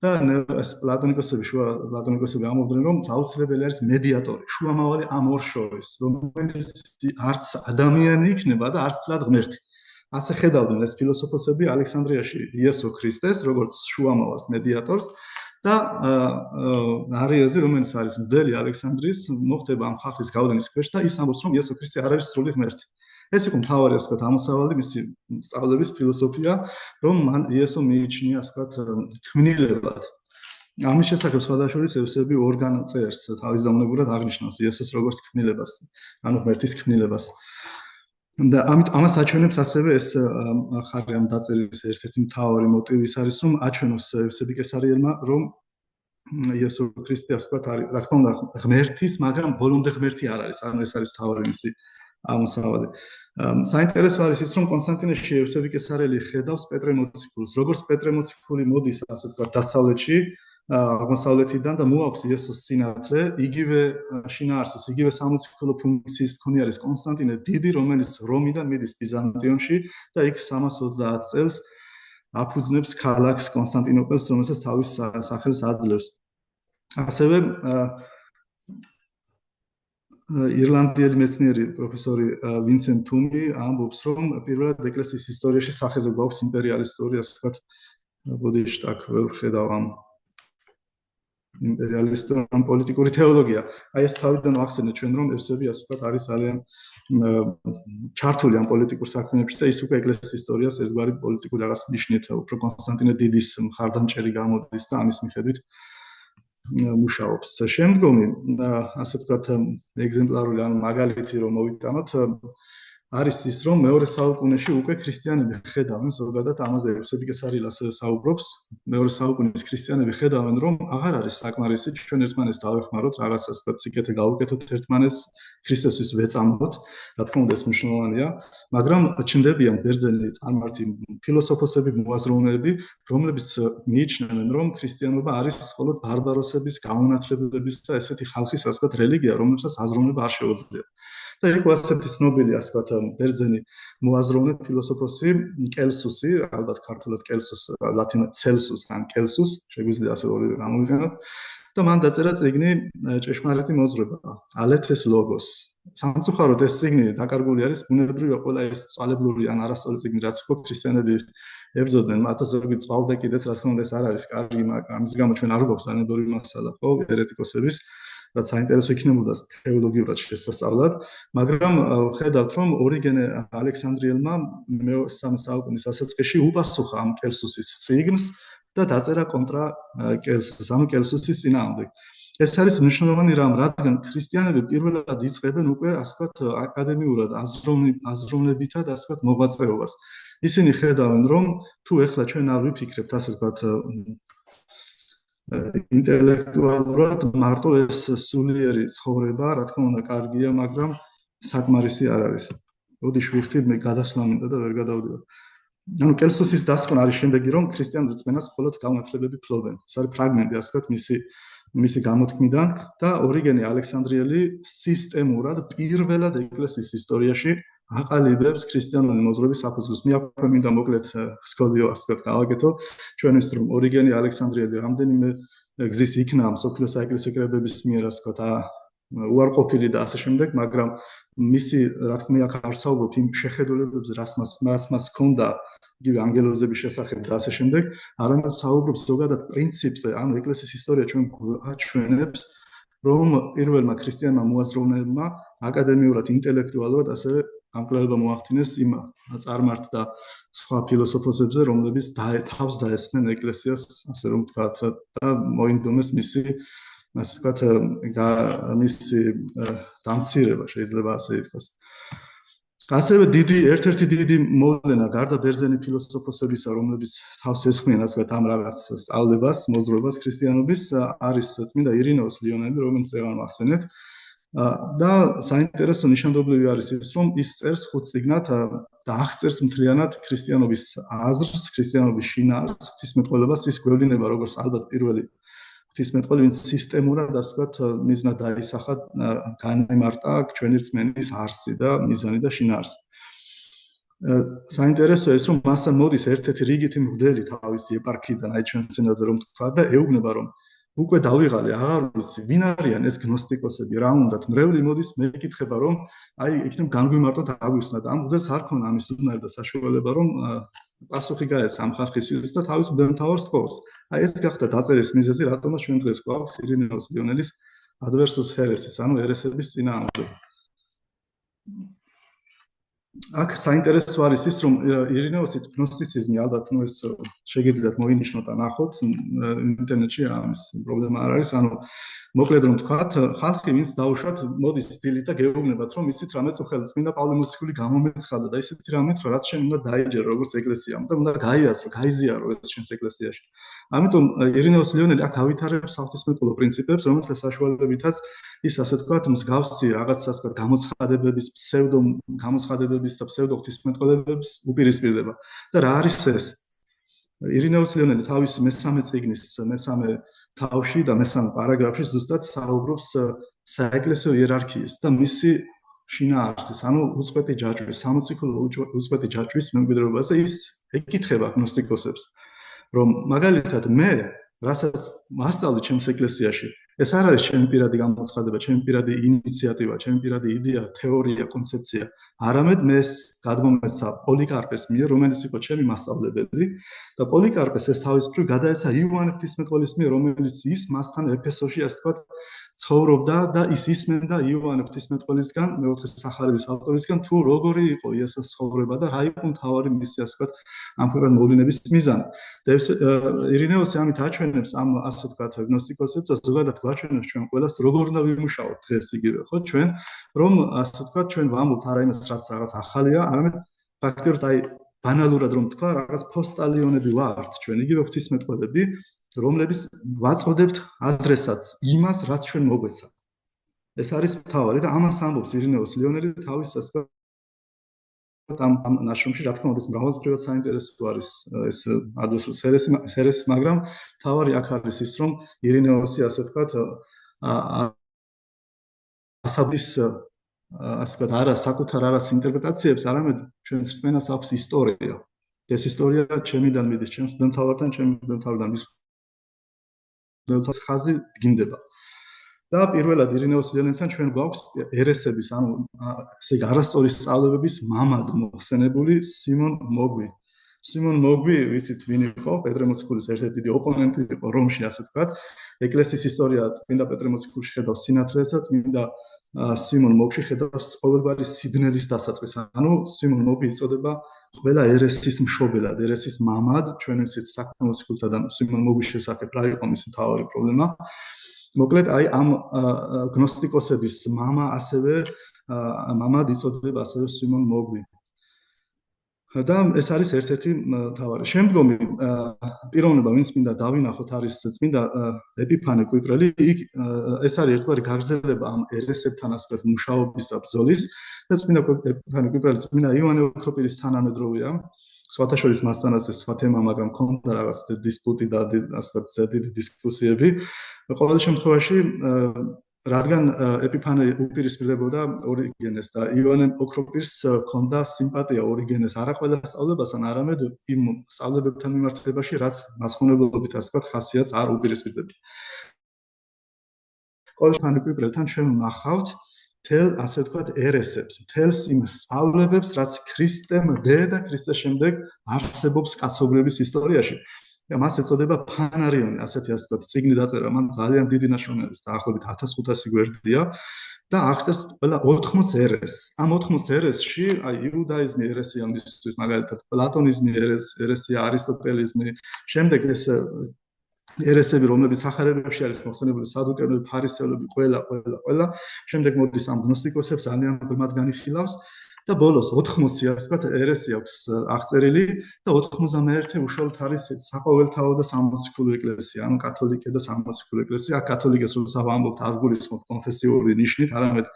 და ეს პლატონიკოსები ამბობდნენ, რომ აუცილებელი არის მედიატორი, შუამავალი ამ ორ შორის, რომელიც არც ადამიანი იქნება და არც თლად ღმერთი. ასე ხედავდნენ ეს ფილოსოფოსები ალექსანდრიაში იესო ქრისტეს, როგორც შუამავალს მედიატორს და არიოზი, რომელიც არის მდელი ალექსანდრიის, მოხდება ამ ხალხის გავლენის ქვეშ და ის ამბობს, რომ იესო ქრისტე არ არის სრული ღმერთი. ეს იყო მთავარი, ასე ვთქვათ, ამოსავალი მისი სწავლების ფილოსოფია, რომ მან იესო მიიჩნია, ასე ვთქვათ, ქმნილებად. ამის შესახებ სხვადასხვა ევსები ორგან წერს, თავისდაუნებურად აღნიშნავს იესოს როგორც ქმნილებას, ანუ ღმერთის ქმნილებას. და ამას აჩვენებს ასევე ეს ხარი ამ დაწერის ერთ-ერთი მთავარი მოტივი ის არის, რომ აჩვენოს ევსები კესარიელმა, რომ იესო ქრისტე, ასე ვთქვათ, არის, რა თქმა უნდა, ღმერთის, მაგრამ ბოლომდე ღმერთი არ არის, ანუ ეს არის მთავარი მისი ამოსავალი. საინტერესო არის ის, რომ კონსტანტინეში ევსები კესარიელი ხედავს პეტრე მოციქულს, როგორც პეტრე მოციქული მოდის, ასე ვთქვათ, დასავლეთში, აღმოსავლეთიდან და მოაქვს იესოს სინათლე, იგივე შინაარსის, იგივე სამოციქულო ფუნქციის მქონე არის კონსტანტინე დიდი, რომელიც რომიდან მიდის ბიზანტიონში და იქ 320 წელს აფუძნებს ქალაქს კონსტანტინოპოლს, რომელსაც თავის სახელს აძლევს. ასევე ირლანდიელი მეცნიერი პროფესორი ვინსენტ თუნი ამბობს, რომ პირველად ეკლესიის ისტორიაში სახეზე გვაქვს იმპერიალისტური, ასე ვთქვათ, ბოდიშტაკ ვერ ხედავ ამ იმპერიალისტური პოლიტიკური თეოლოგია. აი ეს თავიდან ახსენე ჩვენ, რომ ევსები, ასე ვთქვათ, არის ძალიან ჩართული ამ პოლიტიკურ საქმეებში და ის უკვე ეკლესიის ისტორიას ერთგვარი პოლიტიკური რაღაც ნიშნით, უფრო კონსტანტინე დიდის მხარდამჭერი გამოდის და ამის მიხედვით მუშაობს. შემდგომი, ასე ვთქვათ, ეგზემპლარული ან მაგალითი რომ მოვიტანოთ, არის ის, რომ მეორე საუკუნეში უკვე ქრისტიანები ხედავენ, ზოგადად ამაზე ევსები კესარიელი ასე საუბრობს, მეორე საუკუნის ქრისტიანები ხედავენ, რომ აღარ არის საკმარისი ჩვენ ერთმანეთს დავეხმაროთ, რაღაცას და სიკეთე გავუკეთოთ ერთმანეთს, ქრისტესთვის ვეწამოთ, რა თქმა უნდა ეს მნიშვნელოვანია, მაგრამ ჩნდებიან ბერძენი წარმართი ფილოსოფოსები, მოაზროვნეები, რომლებიც მიიჩნევენ, რომ ქრისტიანობა არის მხოლოდ ბარბაროსების, გაუნათლებელების და ესეთი ხალხის, ასე ვთქვათ, რელიგია, რომელსაც აზროვნება არ შეუძლია. და იყო ასეთი ცნობილი, ასე ვთქვათ, ბერძენი მოაზროვნე ფილოსოფოსი კელსუსი, ალბათ ქართულად კელსუს, ლათინურად ცელსუს ან კელსუს, შეგვიძლია ასე ორივე გამოვიყენოთ. და მან დაწერა წიგნი ჭეშმარიტი მოძრაობა, ალეთეს ლოგოს. სამწუხაროდ ეს წიგნი დაკარგული არის, ბუნებრივია ყველა ეს წვალებლური ან არასწორი წიგნი, რაც იყო ქრისტიანები ებრძოდნენ, მათაც ზოგი წვალდა კიდეც, რა თქმა უნდა, ეს არ არის კარგი, მაგრამ ამის გამო ჩვენ არ გვაქვს ანებური მასალა, ხო, ერეტიკოსების რაც საინტერესო იქნებოდა თეოლოგიურად შესასწავლად, მაგრამ ხედავთ, რომ ორიგენე ალექსანდრიელმა მე-3 საუკუნის დასაწყისში უპასუხა ამ კელსუსის წიგნს და დაწერა კონტრა კელსის, ანუ კელსუსის წინააღმდეგ. ეს არის მნიშვნელოვანი რამ, რადგან ქრისტიანები პირველად იწყებენ უკვე ასე ვთქვათ აკადემიურად აზროვნებითად ასე ვთქვათ მოღვაწეობას. ისინი ხედავენ, რომ თუ ეხლა ჩვენ არ ვიფიქრებთ ასე ვთქვათ ინტელექტუალურად მარტო ეს სულიერი ცხოვრება, რა თქმა უნდა, კარგია, მაგრამ საკმარისი არ არის. მოდი შევხვდით, მე გადასვლა მინდა და ვერ გადავდივარ. ანუ კელსუსის დასკვნა არის შემდეგი, რომ ქრისტიანულ რწმენას მხოლოდ გამართლებები ფლობენ. ეს არის ფრაგმენტი, ასე ვთქვათ, მისი გამოთქმიდან და ორიგენი ალექსანდრიელი სისტემურად პირველად ეკლესიის ისტორიაში აყალიბებს ქრისტიანული მოძღვრების საფუძვლებს. მე აქვე მინდა მოკლედ სკოლიო ასე ვთქვათ გავაკეთო, ჩვენთვის რომ ორიგენი ალექსანდრიელი რამდენიმე გზის იქნა მსოფლიო საეკლესიო კრებების მიერ ასე ვთქვათ უარყოფილი და ასე შემდეგ, მაგრამ მისი რა თქმა უნდა აქ არ საუბრობ იმ შეხედულებებზე, რაც მას ჰქონდა იგივე ანგელოზების შესახებ და ასე შემდეგ, არამედ საუბრობ ზოგადად პრინციპზე, ანუ ეკლესიის ისტორია ჩვენ აჩვენებს, რომ პირველმა ქრისტიანმა მოაზროვნეებმა აკადემიურად, ინტელექტუალურად ასევე გამკვლელობა მოახდინეს იმ წარმართ და სხვა ფილოსოფოსებზე, რომლებიც თავს დაესხნენ ეკლესიას, ასე რომ ვთქვათ, და მოინდომეს მისი ასე ვთქვათ მისი დამცირება, შეიძლება ასე ითქვას. ასევე ერთ-ერთი დიდი მოვლენა გარდა ბერძენი ფილოსოფოსებისა, რომლებიც თავს ესხმიან ასე ვთქვათ ამ რაღაც სწავლებას, მოძღვრებას ქრისტიანობის, არის წმინდა ირინეოს ლიონელი, რომელიც წევან მახსენეთ. და საინტერესო ნიშანდობლივი არის ის, რომ ის წერს 5 წიგნად და აღწერს მთლიანად ქრისტიანობის აზრს, ქრისტიანობის შინაარსს, ღვთისმეტყველებას, ის გვევლინება როგორც ალბათ პირველი ღვთისმეტყველი, ვინც სისტემურად ასე ვთქვათ მიზნად დაისახა განემარტა ჩვენი რწმენის არსი და მიზანი და შინაარსი. საინტერესოა ის, რომ მასთან მოდის ერთ-ერთი რიგითი მღვდელი თავისი ეპარქიიდან, აი ჩვენ სცენაზე რომ თქვა და ეუბნება, რომ უკვე დავიღალე, აღარ ვიცი, ვინ არიან ეს გნოსტიკოსები, რა უნდათ, მრევლი მოდის, მეკითხება, რომ აი იქნებ განგვიმარტოთ აგვიხსნა და ამ მღვდელს არ ქონა ამის უნარი და საშუალება, რომ პასუხი გაეცა ამ ხალხისთვის და თავის მდელმთავარს თხოვს. აი ეს გახდა დაწერის მიზეზი, რატომაც ჩვენ დღეს გვაქვს ირინეოს ლიონელის adversus heresis, ანუ ერესების წინააღმდეგ. აქ საინტერესო არის ის, რომ ირინეოსის გნოსტიციზმი ალბათ ეს შეგიძლიათ მოინიშნოთ და ნახოთ ინტერნეტში ამის პრობლემა არ არის, ანუ მოკლედ რომ თქვათ, ხალხი ვინც დაუშვათ მოდის დილით და გეუბნებათ, რომ იცით რამე წუხელი წმინდა პავლე მოციქული გამომეცხადა და ისეთი რამეთ, რაც შენ უნდა დაიჯერო როგორც ეკლესიამ და უნდა გაიაზრო, გაიზიარო ეს შენს ეკლესიაში. ამიტომ ირინეოს ლიონელი აქ ავითარებს ღვთისმეტყველო პრინციპებს, რომელთა საშუალებითაც ის ასე თქვათ მსგავსი რაღაც ასე თქვათ გამოცხადებების, ფსევდო გამოცხადებების და ფსევდო ღვთისმეტყველებებს უპირისპირდება. და რა არის ეს? ირინეოს ლიონელი თავის მესამე წიგნის მესამე თავში და მესამე პარაგრაფში ზუსტად საუბრობს საეკლესიო იერარქიის და მისი შინაარსის, ანუ უწყვეტი ჯაჭვის, სამოციქულო უწყვეტი ჯაჭვის მემკვიდრეობაზე ის ეკითხება გნოსტიკოსებს, რომ მაგალითად მე, რასაც მასწავლე ჩემს ეკლესიაში, ეს არ არის ჩემი პირადი გამოცხადება, ჩემი პირადი ინიციატივა, ჩემი პირადი იდეა, თეორია, კონცეფცია, არამედ მე ეს გადმომეცა პოლიკარპეს მიერ, რომელიც იყო ჩემი მასწავლებელი და პოლიკარპეს ეს თავის მხრივ გადაეცა იოანე ღვთისმეტყველის მიერ, რომელიც ის მასთან ეფესოში ასე ვთქვათ ცხოვრობდა და ის ისმენდა იოანე ღვთისმეტყველისგან, მეოთხე სახარების ავტორისგან, თუ როგორი იყო იესოს ცხოვრება და რა იყო მთავარი მისი ასე ვთქვათ ამ ქვეყნად მოვლენების მიზანი. და ირინეოსი ამით აჩვენებს ამ ასე ვთქვათ გნოსტიკოსებს და ზოგადად გვაჩვენებს ჩვენ ყველას როგორ უნდა ვიმუშაოთ დღეს იგივე, ხო, ჩვენ რომ ასე ვთქვათ ჩვენ ვამბობთ არა იმას რაც რაღაც ახალია, არამედ ფაქტობრივად აი ბანალურად რომ თქვა, რაღაც პოსტალიონები ვართ ჩვენ, იგივე ღვთისმეტყველები, რომლებიც ვაწოდებთ ადრესატს იმას, რაც ჩვენ მოგვეცა. ეს არის მთავარი და ამას ამბობს ირინეოს ლიონელი თავის ასე ამ ნაშრომში, რა თქმა უნდა, მრავალფერად საინტერესო არის ეს adversus heresis, მაგრამ მთავარი აქ არის ის, რომ ირინეოსი ასე ვთქვათ ასაბის ასე ვთქვათ არა საკუთარ რაღაც ინტერპრეტაციებს, არამედ ჩვენს რწმენას აქვს ისტორია. ეს ისტორია ჩემიდან მიდის, ჩემს მდელმთავართან, ჩემი მდელმთავრიდან მის მდელმთავრის ხაზი დგინდება. და პირველად ირინეოს ლიონელთან ჩვენ გვაქვს ერესების, ანუ ესე იგი არასწორი სწავლებების მამად მოხსენებული სიმონ მოგვი. სიმონ მოგვი, ვიცით ვინ იყო? პეტრე მოციქულის ერთ-ერთი დიდი ოპონენტი იყო რომში, ასე ვთქვათ. ეკლესიის ისტორია წმინდა პეტრე მოციქულში ხედავს სინათლეს და წმინდა სიმონ მოგში ხედავს ყოველგვარი სიბნელის დასაწყისს. ანუ სიმონ მოგი იწოდება ყველა ერესის მშობელად, ერესის მამად, ჩვენ ვიცით საქმოსიკულთა და სიმონ მოგის შესახებ რა იყო მისი მთავარი პრობლემა. მოკლედ, აი ამ გნოსტიკოსების მამა ასევე მამად იწოდება ასევე სიმონ მოგი. და ეს არის ერთ-ერთი მთავარი. შემდგომი პიროვნება, ვინც მინდა დავინახოთ, არის წმინდა ეპიფანე კვიპრელი. ეს არის ერთგვარი გაგრძელება ამ ერესებთან ასეთ მუშაობის და ბრძოლის. და წმინდა ეპიფანე კვიპრელი წმინდა იოანე ოქროპირის თანამედროვეა. სხვათა შორის მასთანაც ეს სხვა თემა, მაგრამ ქონდა რაღაც დისპუტი და ასეთ დიდი დისკუსიები. ყოველ შემთხვევაში რადგან ეპიფანე უპირისპირდებოდა ორიგენეს და იოანე ოქროპირს ჰქონდა სიმპათია ორიგენეს არა ყველა სწავლებასთან, არამედ იმ სწავლებებთან მიმართებაში, რაც მასწავლებლობით ასე ვთქვათ, ხასიათს არ უპირისპირდებოდა. ყოველ ეპიფანე კვიპრელთან ჩვენ ვნახავთ თელ ასე ვთქვათ ერესებს, თელს იმ სწავლებებს, რაც ქრისტემდე და ქრისტეს შემდეგ არსებობს კაცობრიობის ისტორიაში. და მას ეწოდება ფანარიონი, ასეთი ასე ვთქვათ, წიგნი დაწერა, მან ძალიან დიდი ნაშრომი არის, დაახლოებით 1500 გვერდია და აღწერს ყველა 80 ერესს. ამ 80 ერესში, აი იუდაიზმი ერესია მისთვის, მაგალითად, პლატონიზმი ერესია, არისტოტელიზმი, შემდეგ ეს ერესები, რომლებიც სახარებებში არის მოხსენებული, სადუკეები, ფარისევლები, ყველა, შემდეგ მოდის ამ გნოსტიკოსებს ძალიან ღრმად განიხილავს. და ბოლოს 80 ასე ვთქვათ ერესი აქვს აღწერილი და 91 უშუალოდ არის საყოველთაო და სამოციქულო ეკლესია, ანუ კათოლიკე და სამოციქულო ეკლესია. აქ კათოლიკეს როცა ვამბობთ, არ გულისხმობთ კონფესიური ნიშნით, არამედ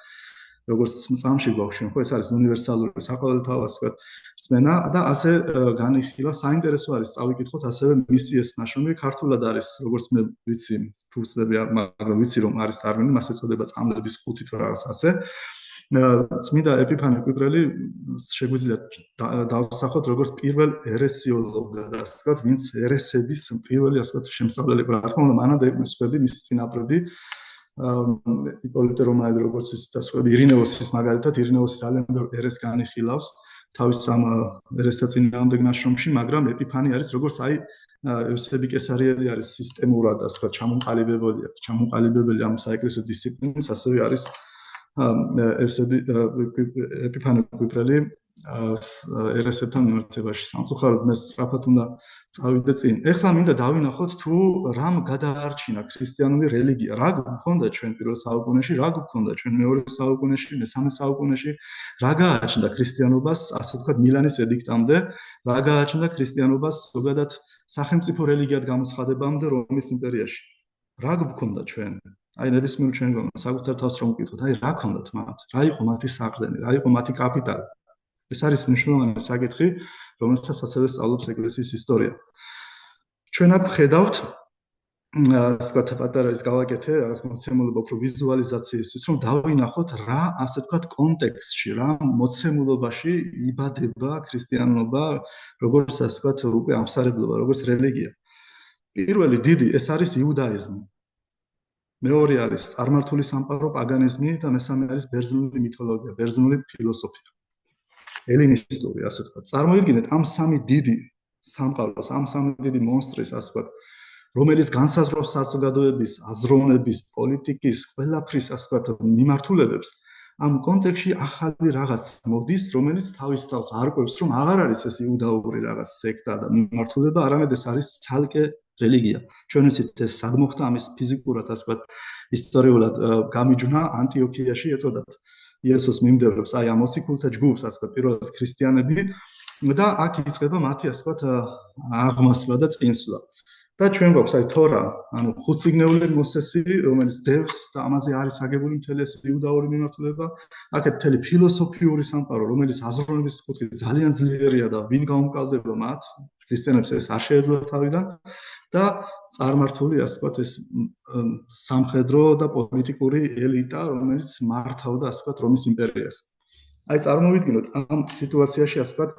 როგორც წამში გვაქვს ჩვენ, ხო, ეს არის უნივერსალური საყოველთაო ასე ვთქვათ რწმენა და ასე განიხილა. საინტერესო არის წავიკითხოთ ასევე მისი ეს ნაშრომი, ქართულად არის, როგორც მე ვიცი, ფურცლები, მაგრამ ვიცი რომ არის ტერმინი, მას ეწოდება წამლების ხუთი თუ რაღაც ასე. წმინდა ეპიფანე კვიპრელი შეგვიძლია დავსახოთ როგორც პირველ ერესიოლოგად, ასე ვთქვათ, ვინც ერესების პირველი ასე ვთქვათ შემსწავლელი იყო. რა თქმა უნდა, მანამდე მსხვერპლი მისი წინაპრები, იპოლიტე რომაელი, როგორც ის და სხვები, ირინეოსის მაგალითად, ირინეოსი ძალიან ბევრ ერესს განიხილავს თავის ამ ერესთა წინააღმდეგ ნაშრომში, მაგრამ ეპიფანი არის როგორც აი ევსები კესარიელი არის სისტემურად, ასე ვთქვათ, ჩამოყალიბებელი ამ საეკლესიო დისციპლინას, ასევე არის ეპიფანე კვიპრელი ერესებთან მიმართებაში. სამწუხაროდ მე სწრაფად უნდა წავიდე წინ. ეხლა მინდა დავინახოთ თუ რამ გადაარჩინა ქრისტიანული რელიგია. რა გვქონდა ჩვენ პირველ საუკუნეში, რა გვქონდა ჩვენ მეორე საუკუნეში, მესამე საუკუნეში, რა გააჩნდა ქრისტიანობას, ასე ვთქვათ, მილანის ედიქტამდე, რა გააჩნდა ქრისტიანობას ზოგადად სახელმწიფო რელიგიად გამოცხადებამდე რომის იმპერიაში. რა გვქონდა ჩვენ? აი ნებისმიერ ჩვენ საკუთარ თავს რომ ვკითხოთ, აი რა ქონდათ მათ? რა იყო მათი საყრდენი? რა იყო მათი კაპიტალი? ეს არის მნიშვნელოვანი საკითხი, რომელსაც ასევე სწავლობს ეკლესიის ისტორია. ჩვენ აქ ხედავთ, ასე ვთქვათ, პატარა ის გავაკეთე, რაღაც მოცემულობა უფრო ვიზუალიზაციისთვის, რომ დავინახოთ რა, ასე ვთქვათ, კონტექსტში, რა მოცემულობაში იბადება ქრისტიანობა, როგორც ასე ვთქვათ, უკვე ამსარებლობა, როგორც რელიგია. პირველი დიდი ეს არის იუდაიზმი. მეორე არის წარმართული სამყარო, პაგანიზმი და მესამე არის ბერძნული მითოლოგია, ბერძნული ფილოსოფია. ელინისტური, ასე ვთქვათ. წარმოიდგინეთ ამ სამი დიდი სამყაროს, ამ სამი დიდი მონსტრის, ასე ვთქვათ, რომელიც განსაზღვრავს საზოგადოების, აზროვნების, პოლიტიკის, ყველაფრის, ასე ვთქვათ, მიმართულებებს. ამ კონტექსტში ახალი რაღაც მოდის, რომელიც თავის თავს არკვევს, რომ აღარ არის ეს იუდაური რაღაც სექტა და მიმართულება, არამედ ეს არის ცალკე რელიგია. ჩვენ ვიცით ეს სად მოხდა, ამის ფიზიკურად, ასე ვთქვათ, ისტორიულად გამიჯვნა ანტიოქიაში ეწოდათ. იესოს მიმდევრებს, აი ამ მოციქულთა ჯგუფს, ასე ვთქვათ, პირველად ქრისტიანები და აქ იწყება მათი, ასე ვთქვათ, აღმასვლა და წინსვლა. და ჩვენ გვაქვს აი თორა, ანუ ხუთსიგნეული მოსესი, რომელიც დევს და ამაზე არის აგებული მთელი ეს იუდაური მიმართულება. აქეთ მთელი ფილოსოფიური სამყარო, რომელიც აზროვნების კუთხით ძალიან ძლიერია და ვინ გაუმკლავდება მათ, ქრისტიანებს ეს არ შეეძლოთ თავიდან და წარმართული, ასე ვთქვათ, ეს სამხედრო და პოლიტიკური ელიტა, რომელიც მართავდა, ასე ვთქვათ, რომის იმპერიას. აი წარმოვიდგინოთ ამ სიტუაციაში, ასე ვთქვათ,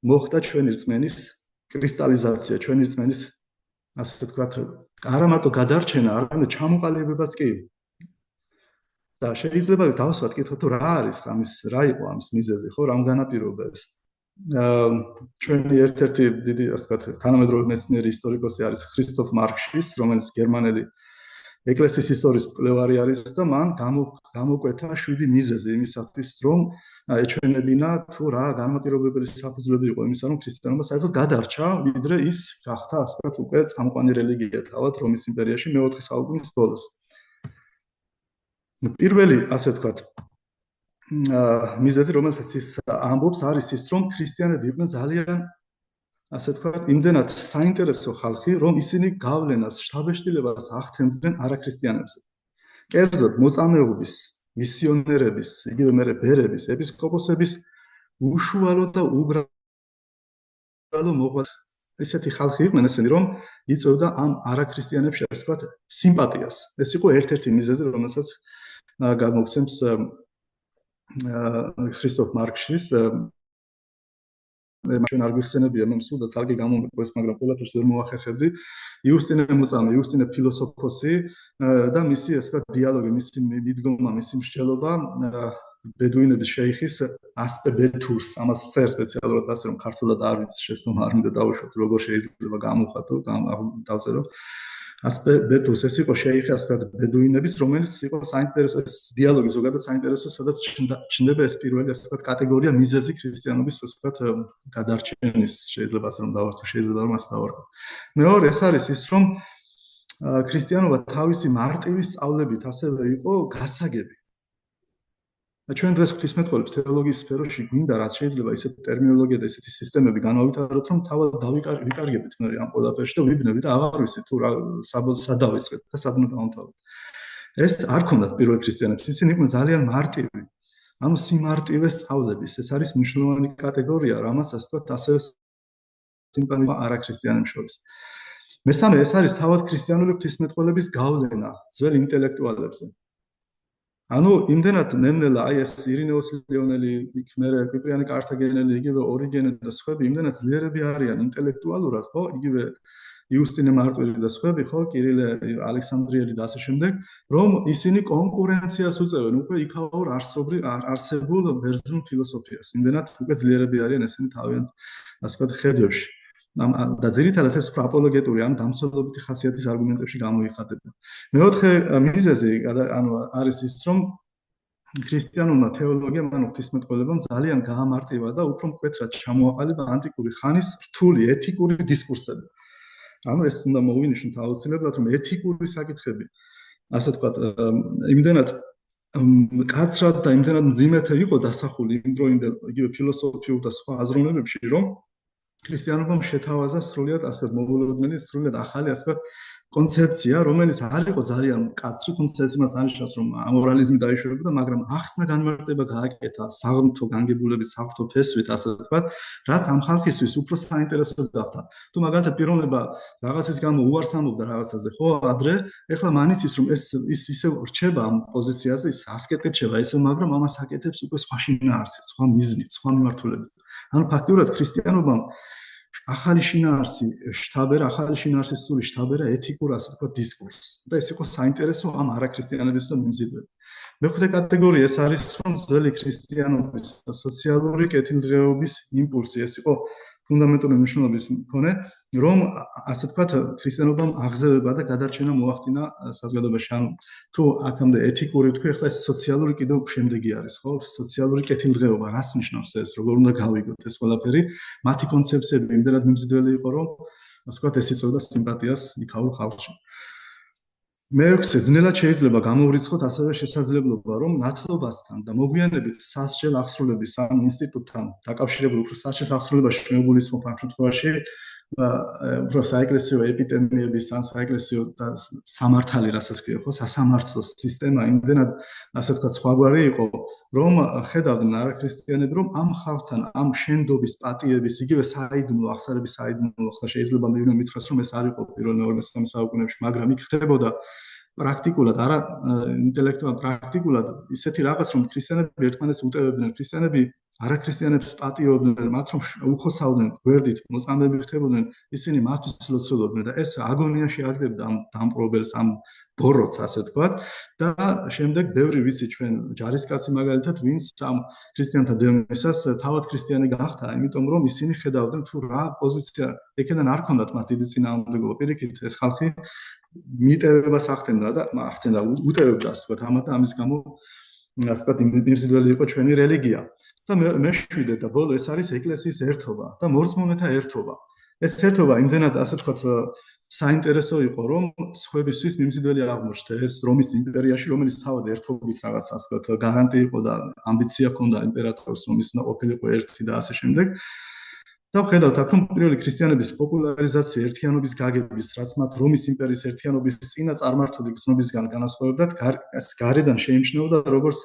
მოხდა ჩვენი რწმენის კრისტალიზაცია, ჩვენი რწმენის, ასე ვთქვათ, არა მარტო გადარჩენა, არამედ ჩამოყალიბებაც კი. და შეიძლება დავსვათ კითხოთ, თუ რა არის ამის, რა იყო ამის მიზეზი, ხო, რამ განაპირობა ეს? ჩვენი ერთ-ერთი დიდი, ასე ვთქვათ, თანამედროვე მეცნიერი ისტორიკოსი არის ქრისტოფ მარკშის, რომელიც გერმანელი ეკლესიის ისტორიის მკვლევარი არის და მან გამოკვეთა 7 მიზეზი იმისათვის, რომ ეჩვენებინა თუ რა განმარტოებელი საფუძვლები იყო იმისა, რომ ქრისტიანობა საერთოდ გადარჩა, ვიდრე ის გახდა ასეთ უკვე წამყვანი რელიგია თავად რომის იმპერიაში მე-4 საუკუნის ბოლოს. პირველი, ასე ვთქვათ, მიზეზი, რომელსაც ის ამბობს, არის ის, რომ ქრისტიანები იყვნენ ძალიან, ასე ვთქვათ, იმდენად საინტერესო ხალხი, რომ ისინი გავლენას, შთაბეჭდილებას ახდენდნენ არაქრისტიანებზე. კერძოდ, მოწამეობის, მისიონერების, იგივე მერე ბერების, ეპისკოპოსების უშუალო და უბრალო მოღვაწე ესეთი ხალხი იყვნენ ესენი, რომ იწვევდა ამ არაქრისტიანებში, ასე ვთქვათ, სიმპათიას. ეს იყო ერთ-ერთი მიზეზი, რომელსაც გამოგცემს ქრისტოფ მარკსის ჩვენ არ გიხსენებია, მე სულ და ძალკე გამომიყვეს, მაგრამ ყველაფერს ვერ მოახერხებდი. იუსტინე მოწამე, იუსტინე ფილოსოფოსი და მისი ესა დიალოგი, მისი მიდგომა, მისი მსჯელობა ბედუინების შეიხის ასპე ბეთურს, ამას ვწერ სპეციალურად ასე, რომ ქართულად არ ვიცი, შესაძლოა არ მინდა დავუშვათ, როგორ შეიძლება გამოვხატო, დავწერო. ასპე ბეთურს, ეს იყო შეიხი, ასე ვთქვათ, ბედუინების, რომელიც იყო საინტერესო ეს დიალოგი, ზოგადად საინტერესო, სადაც ჩნდება ეს პირველი, ასე ვთქვათ, კატეგორია მიზეზი ქრისტიანობის, ასე ვთქვათ, გადარჩენის, შეიძლება ასე რომ დავარქვა, შეიძლება რომ ასე დავარქვა. მეორე, ეს არის ის, რომ ქრისტიანობა თავისი მარტივი სწავლებით ასევე იყო გასაგები. ჩვენ დღეს ღვთისმეტყველებს თეოლოგიის სფეროში გვინდა რაც შეიძლება ისეთი ტერმინოლოგია და ისეთი სისტემები განავითაროთ, რომ თავად დავიკარგებით მე ამ ყველაფერში და ვიბნებით და აღარ ვიცით თუ რა სადავიწყეთ და სად უნდა დავამთავროთ. ეს არ ქონდათ პირველ ქრისტიანებს, ისინი იყვნენ ძალიან მარტივი. ანუ სიმარტივე სწავლების, ეს არის მნიშვნელოვანი კატეგორია, რამაც ასე ვთქვათ, ასევე სიმპათია არაქრისტიანებს შორის. მესამე, ეს არის თავად ქრისტიანული ღვთისმეტყველების გავლენა ძველ ინტელექტუალებზე. ანუ იმდენად ნელ-ნელა აი ეს ირინეოს ლეონელი, იქ მერე კვიპრიანი კართაგენელი, იგივე ორიგენე და სხვები იმდენად ძლიერები არიან ინტელექტუალურად, ხო? იგივე იუსტინე მარტვილი და სხვები, ხო? კირილე ალექსანდრიელი და ასე შემდეგ, რომ ისინი კონკურენციას უწევენ უკვე იქაურ არსებულ ბერძნულ ფილოსოფიას. იმდენად უკვე ძლიერები არიან ესენი თავიანთ, ასე ვთქვათ, ხედვებში. და ძირითადად ეს უფრო აპოლოგეტური, ანუ დამცველობითი ხასიათის არგუმენტებში გამოიხატება. მეოთხე მიზეზი, ანუ არის ის, რომ ქრისტიანულმა თეოლოგიამ, ანუ ღვთისმეტყველებამ ძალიან გაამარტივა და უფრო მკვეთრად ჩამოაყალიბა ანტიკური ხანის რთული ეთიკური დისკურსები. ანუ ეს უნდა მოვინიშნოთ აუცილებლად, რომ ეთიკური საკითხები, ასე ვთქვათ, იმდენად კაცრად და იმდენად მძიმედ იყო დასახული იმ დროინდელ იგივე ფილოსოფიურ და სხვა აზროვნებებში, რომ ქრისტიანობამ შეთავაზა სრულიად ასე მოულოდნელი, სრულიად ახალი ასე კონცეფცია, რომელიც არ იყო ძალიან მკაცრი, თუმცა ეს იმას ანიშნავს, რომ ამორალიზმი დაიშვებოდა, მაგრამ ახსნა განმარტება გააკეთა საღმრთო განგებულების საფრთხო ფესვით, ასე ვთქვათ, რაც ამ ხალხისთვის უფრო საინტერესო გახდა. თუ მაგალითად პიროვნება რაღაცის გამო უარს ამბობდა რაღაცაზე, ხო, ადრე, ეხლა მან იცის, რომ ის ისე რჩება ამ პოზიციაზე, ის ასკეტად რჩება, ისე, მაგრამ ამას აკეთებს უკვე სხვა შინაარსით, სხვა მიზნით, სხვა მიმართულებით. ანუ ფაქტიურად ქრისტიანობამ ახალი შინაარსი შთაბერა, ახალი შინაარსის სული შთაბერა ეთიკურ, ასე ვთქვათ, დისკურსს. და ეს იყო საინტერესო ამ არაქრისტიანების მიმზიდველი. მეხუთე კატეგორია ეს არის, რომ ძველი ქრისტიანობის სოციალური კეთილდღეობის იმპულსი, ეს იყო ფუნდამენტური მნიშვნელობის მქონე, რომ ასე ვთქვათ, ქრისტიანობამ აღზევება და გადარჩენა მოახდინა საზოგადოებაში. ანუ თუ აქამდე ეთიკური ვთქვი, ახლა ეს სოციალური კიდევ შემდეგი არის, ხო? სოციალური კეთილდღეობა, რას ნიშნავს ეს? როგორ უნდა გავიგოთ ეს ყველაფერი? მათი კონცეფციები იმდენად მიმზიდველი იყო, რომ ასე ვთქვათ, ეს იწვევდა სიმპათიას იქაურ ხალხში. მეექვსე, ძნელად შეიძლება გამოვრიცხოთ ასევე შესაძლებლობა, რომ ნათლობასთან და მოგვიანებით სასჯელ აღსრულების ამ ინსტიტუტთან დაკავშირებული უფრო სასჯელ აღსრულებაში მოგულისხმობ ამ შემთხვევაში უფრო საეკლესიო ეპიდემიების ან საეკლესიო და სამართალი, რასაც ქვია, ხო, სასამართლო სისტემა იმდენად, ასე ვთქვათ, სხვაგვარი იყო, რომ ხედავდნენ არაქრისტიანები, რომ ამ ხალხთან, ამ შენდობის პატიების, იგივე საიდუმლო აღსარების საიდუმლო, ხა შეიძლება მე მითხრას, რომ ეს არ იყო პირველ მე-3 საუკუნეებში, მაგრამ იქ ხდებოდა პრაქტიკულად, არა ინტელექტუალურად, პრაქტიკულად ისეთი რაღაც, რომ ქრისტიანები ერთმანეთს უტევებდნენ, ქრისტიანები არაქრისტიანებს პატიოდნენ, მათ რომ უხოცავდნენ, გვერდით მოწამეები ხდებოდნენ, ისინი მათთვის ლოცულობდნენ და ეს აგონიაში აგდებდა ამ დამპყრობელს, ამ ბოროტს, ასე ვთქვათ. და შემდეგ ბევრი ვიცი ჩვენ ჯარისკაცი მაგალითად, ვინც ამ ქრისტიანთა დევნისას თავად ქრისტიანი გახდა, იმიტომ რომ ისინი ხედავდნენ თუ რა პოზიცია, ეკედან არ ქონდათ მათ დიდი წინააღმდეგობა, პირიქით ეს ხალხი მიტევებას ახდენდა და უტევებდა, ასე ვთქვათ, ამათ და ამის გამო ასე ვთქვათ, მიმზიდველი იყო ჩვენი რელიგია. და მეშვიდე და ბოლო ეს არის ეკლესიის ერთობა და მორწმუნეთა ერთობა. ეს ერთობა იმდენად, ასე ვთქვათ, საინტერესო იყო, რომ სხვებისთვის მიმზიდველი აღმოჩნდა ეს რომის იმპერიაში, რომელიც თავად ერთობის რაღაც, ასე ვთქვათ, გარანტი იყო და ამბიცია ჰქონდა იმპერატორის, რომ ის უნდა ყოფილიყო ერთი და ასე შემდეგ. და ვხედავთ აქ, რომ პირველი ქრისტიანების პოპულარიზაცია, ერთიანობის გაგების, რაც მათ რომის იმპერიის ერთიანობის წინა წარმართული გზნობისგან განასხვავებდათ, გარედან შეიმჩნეოდა როგორც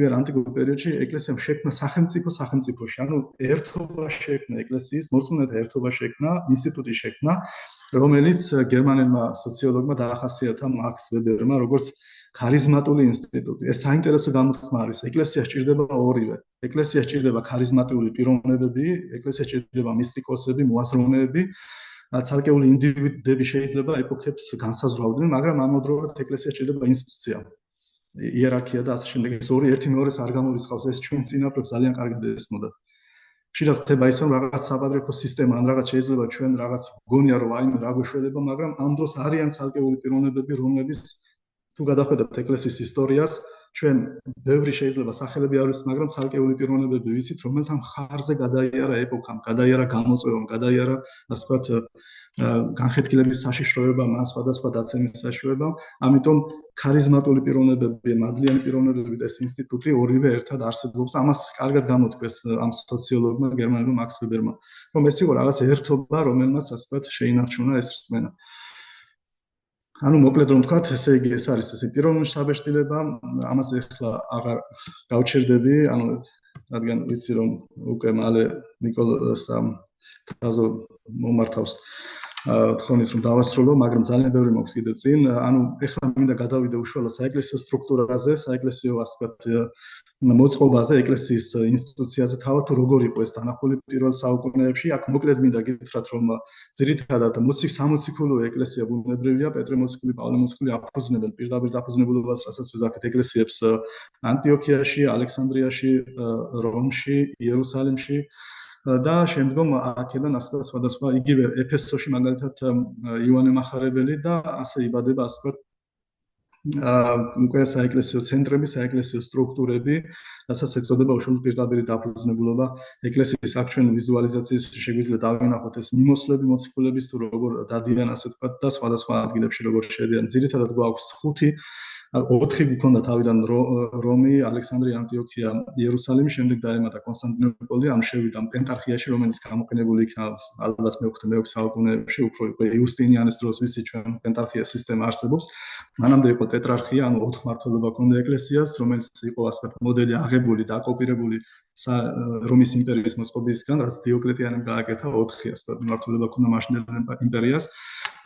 ვიარ ანტიკურ პერიოდში ეკლესიამ შექმნა სახელმწიფოში, ანუ ერთობა შექმნა ეკლესიის, მორწმუნეთა ერთობა შექმნა, ინსტიტუტი შექმნა, რომელიც გერმანელმა სოციოლოგმა დაახასიათა მაქს ვებერმა როგორც ქარიზმატული ინსტიტუტი. ეს საინტერესო გამოთქმა არის. ეკლესიას სჭირდება ორივე. ეკლესიას სჭირდება ქარიზმატული პიროვნებები, ეკლესიას სჭირდება მისტიკოსები, მოაზროვნეები. ცალკეული ინდივიდები შეიძლება ეპოქებს განსაზღვრავდნენ, მაგრამ ამავდროულად ეკლესიას სჭირდება ინსტიტუცია. იერარქია და ასე შემდეგ. ეს ორი ერთი მეორეს არ გამორიცხავს, ეს ჩვენ წინაპრებს ძალიან კარგად ესმოდა. შეიძლება ხდება ის, რომ რაღაც საპატრიარქო სისტემა ან რაღაც შეიძლება ჩვენ რაღაც გონია რომ აიმე რა გვეშველება, მაგრამ ამ დროს არიან ცალკეული პიროვნებები, რომლებიც თუ გადახედავთ ეკლესიის ისტორიას, ჩვენ ბევრი შეიძლება სახელები არ ვიცით, მაგრამ ცალკეული პიროვნებები ვიცით, რომელთა მხარზე გადაიარა ეპოქამ, გადაიარა გამოწვევამ, გადაიარა, ასე ვთქვათ, განხეთქილების საშიშროებამ, ან სხვადასხვა დაცემის საშიშროებამ. ამიტომ ქარიზმატული პიროვნებები, მადლიანი პიროვნებები და ეს ინსტიტუტი ორივე ერთად არსებობს. ამას კარგად გამოთქვეს ამ სოციოლოგმა გერმანელმა მაქს ვებერმა, რომ ეს იყო რაღაც ერთობა, რომელმაც, ასე ვთქვათ, შეინარჩუნა ეს რწმენა. ანუ მოკლედ რომ ვთქვათ, ესე იგი ეს არის ესე პიროვნული შთაბეჭდილება, ამაზე ახლა აღარ გავჩერდები, ანუ რადგან ვიცი რომ უკვე მალე ნიკოლას თაზო მომართავს თხოვნით რომ დავასრულო, მაგრამ ძალიან ბევრი მოქვს კიდევ წინ. ანუ ახლა მინდა გადავიდე უშუალოდ საეკლესიო სტრუქტურაზე, საეკლესიო, ასე ვთქვათ, მოწყობაზე, ეკლესიის ინსტიტუციაზე, თავად თუ როგორ იყო ეს დანახული პირველ საუკუნეებში. აქ მოკლედ მინდა გითხრათ, რომ ძირითადად 60-60 ეკლესია ბუნებრივია, პეტრე მოციქული, პავლე მოციქული აფუძნებენ პირდაპირ დაფუძნებულობას, რასაც ვიზახეთ ეკლესიებს ანტიოქიაში, ალექსანდრიაში, რომში, იერუსალიმში. და შემდგომ აქედან ასე სხვადასხვა იგივე ეფესოში მაგალითად იოანე მახარებელი და ასე იბადება ასე ვთქვათ უკვე საეკლესიო ცენტრები, საეკლესიო სტრუქტურები, რასაც ეწოდება უშუალოდ პირდაპირ დაფუძნებულობა ეკლესიის. აქ ჩვენ ვიზუალიზაციის შეგვიძლია დავინახოთ ეს მიმოსვლები მოციქულების თუ როგორ დადიან ასე ვთქვათ და სხვადასხვა ადგილებში როგორ შედიან. ძირითადად გვაქვს 5 4 გქონდა თავიდან რომი, ალექსანდრია, ანტიოქია, იერუსალიმი, შემდეგ დაემატა კონსტანტინოპოლი, ანუ შევიდა პენტარქიაში, რომელიც გამოყენებული იქნა ალბათ მე-6 საუკუნეებში, უფრო იყო იუსტინიანეს დროს, ვიცი ჩვენ პენტარქია სისტემა არსებობს. მანამდე იყო ტეტრარქია, ანუ 4 მმართველობა ჰქონდა ეკლესიას, რომელიც იყო ასე მოდელი აღებული, დაკოპირებული რომის იმპერიის მოწყობისგან, რაც დიოკლეტიანემ გააკეთა 4 ასე მმართველობა ჰქონდა მაშინდელ იმპერიას,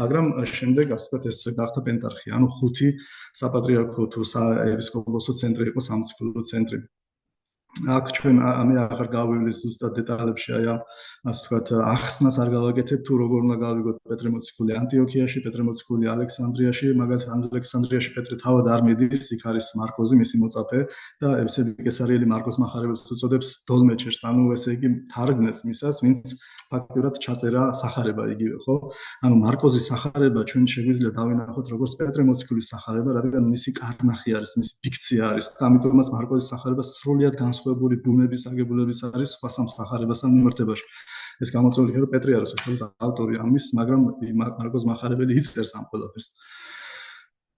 მაგრამ შემდეგ ასე ვთქვათ ეს გახდა პენტარქია, ანუ 5 საპატრიარქო თუ საეპისკოპოსო ცენტრი იყო, სამოციქულო ცენტრი. აქ ჩვენ მე აღარ გავივლი ზუსტად დეტალებში, აი ამ ასე ვთქვათ ახსნას არ გავაკეთებ თუ როგორ უნდა გავიგოთ პეტრე მოციქული ანტიოქიაში, პეტრე მოციქული ალექსანდრიაში, მაგალითად ალექსანდრიაში პეტრე თავად არ მიდის, იქ არის მარკოზი, მისი მოწაფე და ევსები კესარიელი მარკოს მახარებელს უწოდებს დოლმეჩერს, ანუ ესე იგი თარგმნელს მისას, ვინც ფაქტურად ჩაწერა სახარება იგივე, ხო? ანუ მარკოზის სახარება ჩვენ შეგვიძლია დავინახოთ როგორც პეტრე მოციქულის სახარება, რადგან მისი კარნახი არის, მისი დიქცია არის და ამიტომაც მარკოზის სახარება სრულიად განსხვავებული ბუნების აგებულების არის სხვა სამ სახარებასთან მიმართებაში. ეს გამოწვეული ხდება პეტრე არის უშუალოდ ავტორი ამის, მაგრამ მარკოზ მახარებელი იწერს ამ ყველაფერს.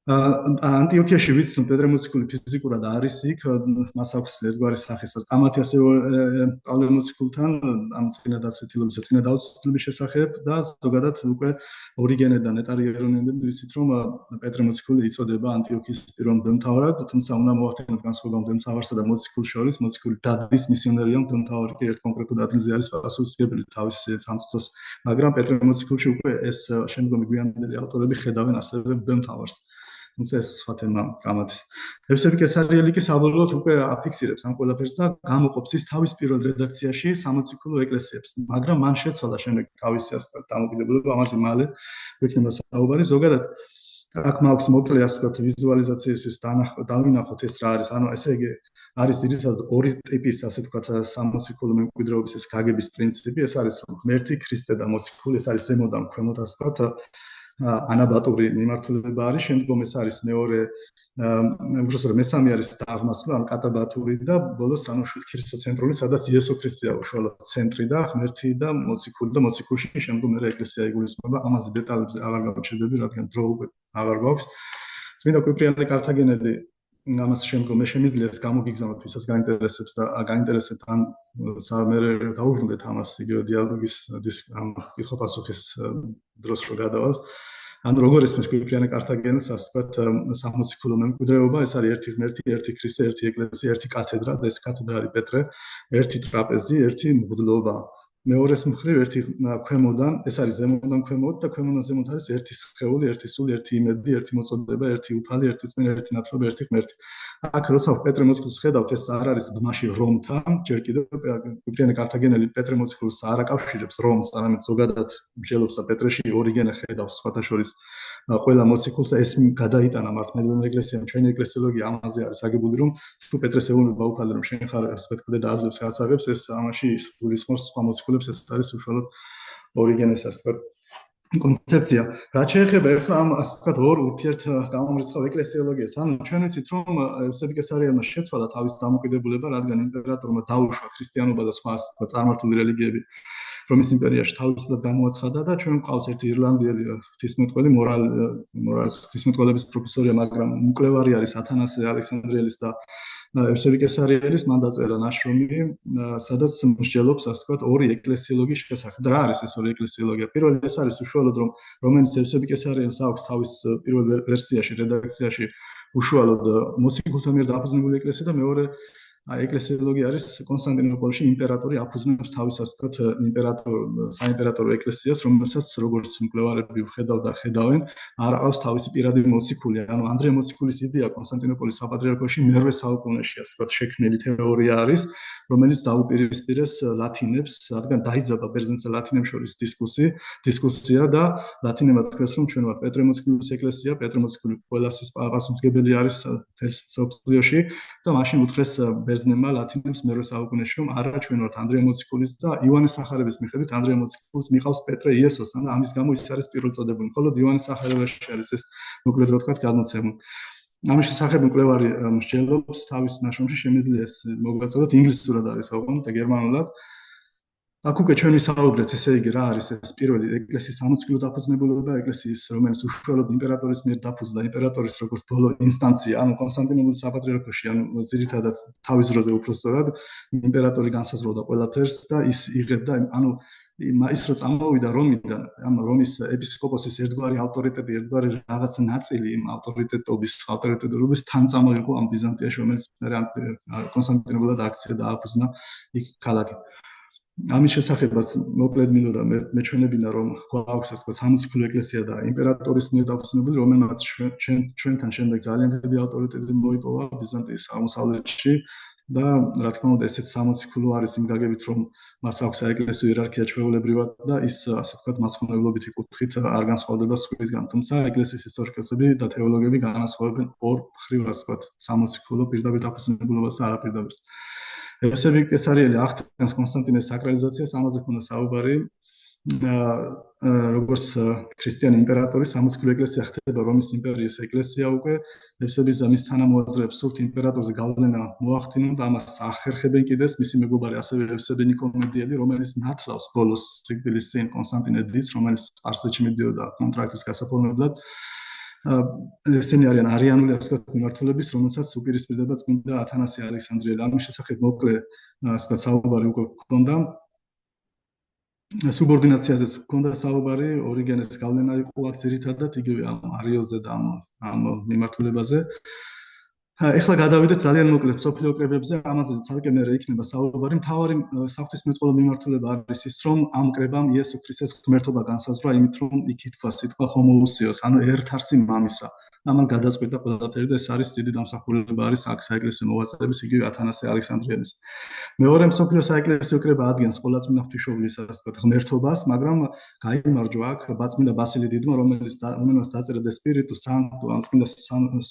ანტიოქიაში ვიცით რომ პეტრე მოციქული ფიზიკურად არის იქ, მას აქვს ერთგვარი სახესაც. ამათი ასევე პავლე მოციქულთან ამ წინადაცვითილობისა, წინადაცვითილობის შესახებ და ზოგადად უკვე ორიგენე და ნეტარი ეროვნებები ვიცით რომ პეტრე მოციქული იწოდება ანტიოქიის პირველ მღვდელმთავრად, თუმცა უნდა მოახდინოთ განსხვავება მღვდელმთავარსა და მოციქულს შორის. მოციქული დადის მისიონერია, მღვდელმთავარი კი ერთ კონკრეტულ ადგილზე არის პასუხისმგებელი თავის სამწყოს, მაგრამ პეტრე მოციქულში უკვე ეს შემდგომი გვიანდელი ავტორები ხედავენ ასევე მღვდელმთავარს. თუმცა ეს სხვა თემა გამადის. ევსები კესარიელი კი საბოლოოდ უკვე აფიქსირებს ამ ყველაფერს და გამოყოფს ის თავის პირველ რედაქციაში სამოციქულო ეკლესიებს, მაგრამ მან შეცვალა შემდეგ თავისი ასე დამოკიდებულება, ამაზე მალე გვექნება საუბარი. ზოგადად აქ მაქვს მოკლე ასე ვთქვათ ვიზუალიზაციისთვის დავინახოთ ეს რა არის. ანუ ესე იგი არის ძირითადად ორი ტიპის ასე ვთქვათ სამოციქულო მემკვიდრეობის ეს გაგების პრინციპი. ეს არის ღმერთი, ქრისტე და მოციქული, ეს არის ზემოდან ქვემოთ ასე ვთქვათ ანაბატური მიმართულება არის. შემდგომ ეს არის მეორე უბრალოდ მესამე არის დაღმასვლა, ანუ კატაბატური და ბოლოს ანუ ქრისტოცენტრული, სადაც იესო ქრისტეა უშუალოდ ცენტრი და ღმერთი და მოციქული და მოციქულში შემდგომ მე ეკლესია იგულისხმება. ამაზე დეტალებზე აღარ გავჩერდები, რადგან დრო უკვე აღარ გვაქვს. წმინდა კვიპრიანე კართაგენელი ამას შემდგომ მე შემიძლია ეს გამოგიგზავნოთ, ვისაც გაინტერესებს და გაინტერესებთ ან მე დავუბრუნდეთ ამას იგივე დიალოგის კითხვა-პასუხის დროს რო გადავალთ. ანუ როგორ ისმის კვიპრიანე კართაგენელს ასე ვთქვათ სამოციქულო მემკვიდრეობა, ეს არის ერთი ღმერთი, ერთი ქრისტე, ერთი ეკლესია, ერთი კათედრა და ეს კათედრა არის პეტრე, ერთი ტრაპეზი, ერთი მღვდლობა. მეორეს მხრივ ერთი ქვემოდან, ეს არის ზემოდან ქვემოთ და ქვემოდან ზემოთ არის ერთი სხეული, ერთი სული, ერთი იმედი, ერთი მოწოდება, ერთი უფალი, ერთი წმინდა, ერთი ნათლობა, ერთი ღმერთი. აქ როცა პეტრე მოციქულს ხედავთ, ეს არ არის ბმაში რომთან, ჯერ კიდევ კვიპრიანე კართაგენელი პეტრე მოციქულს არ აკავშირებს რომს, არამედ ზოგადად მსჯელობს და პეტრეში ორიგენე ხედავს სხვათა შორის ყველა მოციქულს. ეს გადაიტანა მართლმადიდებლურ ეკლესიამ, ჩვენი ეკლესიოლოგია ამაზე არის აგებული, რომ თუ პეტრეს ეუბნება უფალი, რომ შენ ხარ ასე ვთქვათ და აზრებს გასაღებს, ეს ამაში გულისხმობს სხვა მოციქულებს, ეს არის უშუალოდ ორიგენეს ასე ვთქვათ კონცეფცია. რაც შეეხება ახლა ამ ასე ვთქვათ ორ ურთიერთგამომრიცხავ ეკლესიოლოგიას, ანუ ჩვენ ვიცით, რომ ევსები კესარიელმა შეცვალა თავის დამოკიდებულება, რადგან იმპერატორმა დაუშვა ქრისტიანობა და სხვა ასე ვთქვათ წარმართული რელიგიები რომის იმპერიაში თავისუფლად გამოაცხადა და ჩვენ გვყავს ერთი ირლანდიელი ღვთისმეტყველი, მორალის ღვთისმეტყველების პროფესორია, მაგრამ მკვლევარი არის ათანასე ალექსანდრიელის და ევსები კესარიელის. მან დაწერა ნაშრომი, სადაც მსჯელობს ასე ვთქვათ ორი ეკლესიოლოგიის შესახებ. და რა არის ეს ორი ეკლესიოლოგია? პირველი ეს არის უშუალოდ რომელიც ევსები კესარიელს აქვს თავის პირველ ვერსიაში, რედაქციაში უშუალოდ მოციქულთა მიერ დაფუძნებული ეკლესია და მეორე ეკლესიოლოგია არის კონსტანტინოპოლში იმპერატორი აფუძნებს თავის ასე ვთქვათ საიმპერატორო ეკლესიას, რომელსაც როგორც მკვლევარები ვხედავ და ხედავენ, არ აქვს თავისი პირადი მოციქული. ანუ ანდრია მოციქულის იდეა კონსტანტინოპოლის საპატრიარქოში მე-8 საუკუნეში ასე ვთქვათ შექმნილი თეორია არის, რომელიც დაუპირისპირეს ლათინებს, რადგან დაიძაბა ბერძნებს და ლათინებს შორის დისკუსია და ლათინებმა თქვეს, რომ ჩვენ ვართ პეტრე მოციქულის ეკლესია, პეტრე მოციქული ყველასთვის პასუხისმგებელი არის მთელს მსოფლიოში და მაშინ უთხრეს ბერძნებმა ლათინებს მე-8 საუკუნეში, რომ არა ჩვენ ვართ ანდრია მოციქულის და იოანეს სახარების მიხედვით ანდრია მოციქულს მიყავს პეტრე იესოსთან და ამის გამო ის არის პირველწოდებული. ხოლო იოანეს სახარებაში არის ეს მოკლედ რა ვთქვათ გადმოცემული. ამის შესახებ მკვლევარი მსჯელობს თავის ნაშრომში, შემიძლია ეს მოგაწოდოთ, ინგლისურად არის აუყოვნთ და გერმანულად. აქ უკვე ჩვენ ვისაუბრეთ, ესე იგი რა არის ეს პირველი ეკლესიის სამოციქულო დაფუძნებულება, ეკლესიის რომელიც უშუალოდ იმპერატორის მიერ დაფუძნდა, იმპერატორის როგორც ბოლო ინსტანცია, ანუ კონსტანტინოპოლის საპატრიარქოში, ანუ ძირითადად თავის დროზე უпростоრად იმპერატორი განსაზღვრავდა ყველაფერს და ის იღებდა, ანუ ის რო წამოვიდა რომიდან, ამ რომის ეპისკოპოსის ერთგვარი ავტორიტეტი, ერთგვარი რაღაც ნაწილი იმ ავტორიტეტობის თან წამოიღო ამ ბიზანტიაში, რომელიც კონსტანტინოპოლად აქცია და აფუძნა იქ ქალაქი. ამის შესახებაც მოკლედ მინდოდა მეჩვენებინა, რომ გვაქვს ასე ვთქვათ სამოციქულო ეკლესია და იმპერატორის მიერ დაფუძნებული, რომელმაც ჩვენთან შემდეგ ძალიან დიდი ავტორიტეტი მოიპოვა ბიზანტიის აღმოსავლეთში და რა თქმა უნდა ესეც სამოციქულო არის იმ გაგებით, რომ მას აქვს საეკლესიო იერარქია ჩვეულებრივად და ის ასე ვთქვათ მასწავლებლებითი კუთხით არ განსხვავდება სხვისგან. თუმცა ეკლესიის ისტორიკოსები და თეოლოგები განასხვავებენ ორ მხრივ ასე ვთქვათ სამოციქულო პირდაპირ დაფუძნებულობას და არაპირდაპირს. ევსები კესარიელი ახდენს კონსტანტინეს საკრალიზაციას, ამაზე ქონდა საუბარი. როგორც ქრისტიანი იმპერატორი, სამოციქულო ეკლესია ხდება რომის იმპერიის ეკლესია უკვე. ევსები მის თანამოაზრეებს სურთ იმპერატორზე გავლენა მოახდინონ და ამას ახერხებენ კიდეც მისი მეგობარი ასევე ევსები ნიკომედიელი, რომელიც ნათლავს ბოლოს სიკვდილის წინ კონსტანტინე დიდს, რომელიც სპარსეთში მიდიოდა კონტრაქტის გასაფორმებლად. ესენი არიანული ასე ვთქვათ მიმართულების, რომელსაც უპირისპირდება წმინდა ათანასე ალექსანდრიელი. ამის შესახებ მოკლე ასე ვთქვათ საუბარი უკვე ჰქონდა. სუბორდინაციაზეც ჰქონდა საუბარი, ორიგენეს გავლენა იყო აქ ძირითადად იგივე ამ არიოზე და ამ მიმართულებაზე. ეხლა გადავიდეთ ძალიან მოკლედ სოფლიო კრებებზე, ამაზე ცალკე მერე იქნება საუბარი. მთავარი საღვთისმეტყველო მიმართულება არის ის, რომ ამ კრებამ იესო ქრისტეს ღმერთობა განსაზღვრა იმით, რომ იქ ითქვა სიტყვა ჰომოუსიოს, ანუ ერთ არსი მამისა. ამან გადაწყვიტა ყველაფერი და ეს არის დიდი დამსახურება არის აქ საეკლესიო მოღვაწეების იგივე ათანასე ალექსანდრიელის. მეორე მსოფლიო საეკლესიო კრება ადგენს ყოვლადწმინდა ღვთისმშობლის ასე ვთქვათ ღმერთობას, მაგრამ გაიმარჯვა აქ ბაწმინდა ბასილი დიდმა, რომელმაც დაწერა და სპირიტუ სანქტუ ამ წმინდა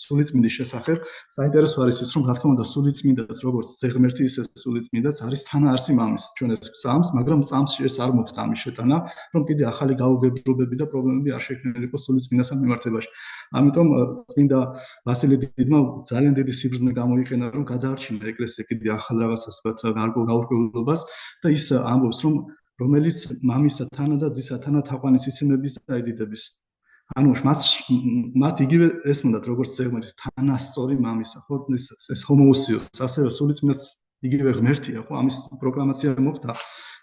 სულიწმინდის შესახებ. საინტერესო არის ის, რომ რა თქმა უნდა სულიწმინდაც როგორც ზეღმერთი, ისე სულიწმინდაც არის თანაარსი მამის. ჩვენ ეს წამს, მაგრამ წამსში ეს არ მოხდა ამის შეტანა, რომ კიდე ახალი გაუგებრობები და პრობლემები არ შექმნილიყო სულიწმინდასთან მიმართებაში. ამიტომ წმინდა ბასილი დიდმა ძალიან დიდი სიბრძნე გამოიყენა, რომ გადაარჩინა ეკლესია კიდე ახალ რაღაცას ვთქვათ გაურკვევლობას და ის ამბობს, რომ რომელიც მამისა თანა და ძისა თანა თაყვანისცემების და ედიდების. ანუ მათ იგივე ესმოდათ როგორც ზეღმერთი თანასწორი მამისა, ხო ეს ჰომოუსიოს, ასევე სულიწმინდაც იგივე ღმერთია, ხო ამის პროკლამაცია მოხდა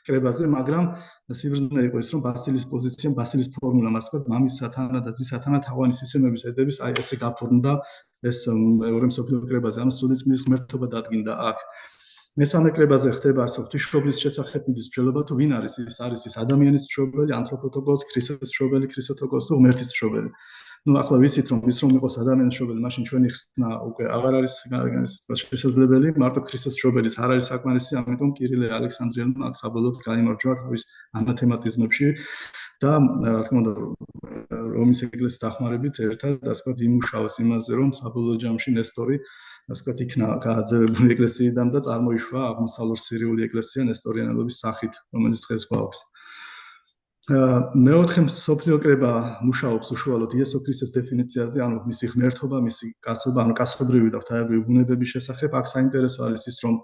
კრებაზე, მაგრამ სიბრძნე იყო ის, რომ ბასილის პოზიცია, ბასილის ფორმულა, ასე ვთქვათ, მამისა თანა და ძისა თანა თაყვანისცემების ედების, აი ესე გაფორმდა ეს მეორე მსოფლიო კრებაზე, ანუ სულიწმინდის ღმერთობა დადგინდა აქ. მესამე კრებაზე ხდება ასე ღვთისმშობლის შესახებ მის მსჯელობა თუ ვინ არის ის არის ის ადამიანის მშობელი, ანთროპოთოკოს, ქრისტეს მშობელი, ქრისტეთოკოს თუ ღმერთის მშობელი. ну ახლა ვიცით რომ ის რომ იყოს ადამიანის მშობელი, მაშინ ჩვენი ხსნა უკვე აღარ არის შესაძლებელი, მარტო ქრისტეს მშობელის არ არის საკმარისი, ამიტომ კირილე ალექსანდრიელმა აქ საბოლოოდ გაიმარჯვა თავის ანათემატიზმებში და რა თქმა უნდა რომის ეკლესიის დახმარებით ერთად ასე ვთქვათ იმუშავეს იმაზე, რომ საბოლოო ჯამში ნესტორი ასე ვთქვათ იქნა გააძევებული ეკლესიიდან და წარმოიშვა აღმოსავლურ სირიული ეკლესია ნესტორიანელობის სახით, რომელიც დღეს გვაქვს. მეოთხე მსოფლიო კრება მუშაობს უშუალოდ იესო ქრისტეს დეფინიციაზე, ანუ მისი ღმერთობა, მისი კაცობა, ანუ კაცობრიობი და ღვთაებრივი ბუნებების შესახებ. აქ საინტერესო არის ის, რომ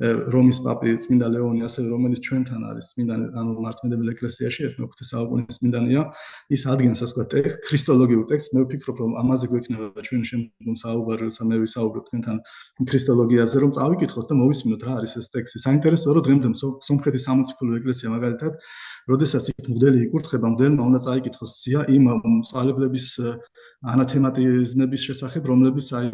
რომის პაპი წმინდა ლეონი, ასევე რომელიც ჩვენთან არის წმინდა, ანუ მართლმადიდებელ ეკლესიაში, ეს მე-5 საუკუნის წმინდანია, ის ადგენს ასე ვთქვათ ტექსტ, ქრისტოლოგიურ ტექსტს. მე ვფიქრობ, რომ ამაზე გვექნება ჩვენი შემდგომ საუბარი, როცა მე ვისაუბრებ თქვენთან ქრისტოლოგიაზე, რომ წავიკითხოთ და მოვისმინოთ რა არის ეს ტექსტი. საინტერესოა, რომ დღემდე სომხეთის სამოციქულო ეკლესია მაგალითად, როდესაც იქ მღვდელი იკურთხება, მღვდელმა უნდა წაიკითხოს სია იმ სწავლებლების ანათემატიზმების შესახებ, რომლებიც აი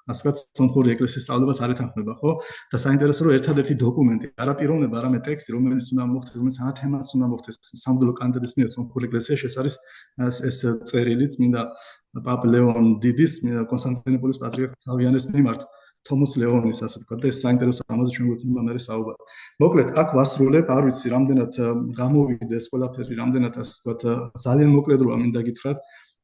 ასე ვთქვათ, სომხური ეკლესიის სწავლებას არ ეთანხმება, ხო? და საინტერესო რომ ერთადერთი დოკუმენტი, არა პიროვნება, არამედ ტექსტი, რომელიც უნდა მოხდეს, რომელიც ანათემატს უნდა მოხდეს სამღვდელო კანდიდატის მიერ სომხურ ეკლესიაში, ეს არის ეს წერილი წმინდა პაპ ლეონ დიდის, კონსტანტინოპოლის პატრიარქ სავიანეს მიმართ, თომას ლეონის, ასე ვთქვათ, და ეს საინტერესო ამაზე ჩვენ გვექნება მე საუბარი. მოკლედ, აქ ვასრულებ, არ ვიცი, რამდენად გამოვიდა ეს ყველაფერი, რამდენად ასე ვთქვათ, ძალიან მოკლედროა მინდა გითხრათ.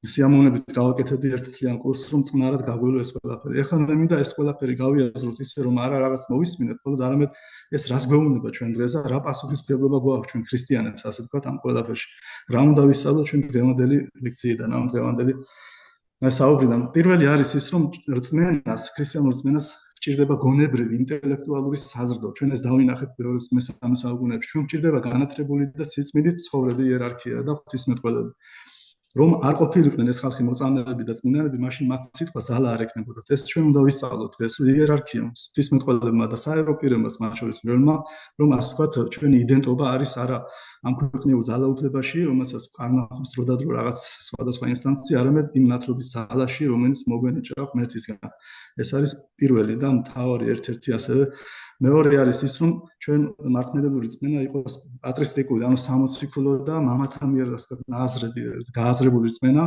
სიამოვნებით გავაკეთებდი ერთთლიან კურსს, რომ წნარად გაგველო ეს ყველაფერი. ეხლა მე მინდა ეს ყველაფერი გავიაზროთ ისე, რომ არა რაღაც მოვისმინეთ, ხოლმე არამედ ეს რას გვეუბნება ჩვენ დღეს და რა პასუხისმგებლობა გვაქვს ჩვენ ქრისტიანებს, ასე ვთქვათ, ამ ყველაფერში. რა უნდა ვისწავლოთ ჩვენ დღევანდელი ლექციიდან, ამ დღევანდელი საუბრიდან. პირველი არის ის, რომ რწმენას, ქრისტიანულ რწმენას ჭირდება გონებრივი, ინტელექტუალური საზრდო. ჩვენ ეს დავინახეთ მე-3 საუკუნეებში. ჩვენ ჭირდება განათლებული და სიწმინდით ცხოვრები, იერარქია და ღვთისმეტყველები. რომ არ ყოფილიყვნენ ეს ხალხი მოწამეები და წმინდანები, მაშინ მათ სიტყვა ზალა არ ექნებოდათ. ეს ჩვენ უნდა ვისწავლოთ დღეს იერარქიამ, ღვთისმეტყველებმა და საერო პირებმაც, მათ შორის მერლმა, რომ ასე ვთქვათ, ჩვენი იდენტობა არის არა ამ ქვეყნიურ ძალაუფლებაში, რომელსაც კარნახობს დროდადრო რაღაც სხვადასხვა ინსტანცია, არამედ იმ ნათლობის ძალაში, რომელიც მოგვენიჭა ღმერთისგან. ეს არის პირველი და მთავარი ერთ-ერთი ასევე. მეორე არის ის, რომ ჩვენ მართლმადიდებლური რწმენა იყოს პატრისტიკული, ანუ სამოციქულო და მამათა მიერ ასე ვთქვათ, გააზრებული რწმენა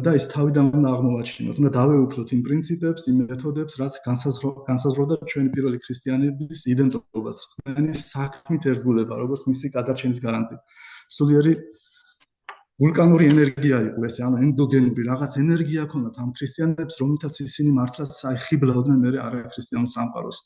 და ის თავიდან უნდა აღმოვაჩინოთ. უნდა დავეუფლოთ იმ პრინციპებს, იმ მეთოდებს, რაც განსაზღვრავდა ჩვენი პირველი ქრისტიანების იდენტობას, რწმენის საქმით ერთგულება, როგორც მისი გადარჩენის გარანტია. სულიერი ვულკანური ენერგია იყო ეს, ანუ ენდოგენური რაღაც ენერგია ჰქონდათ ამ ქრისტიანებს, რომელთაც ისინი მართლაც ხიბლავდნენ მე არაქრისტიანულ სამყაროს.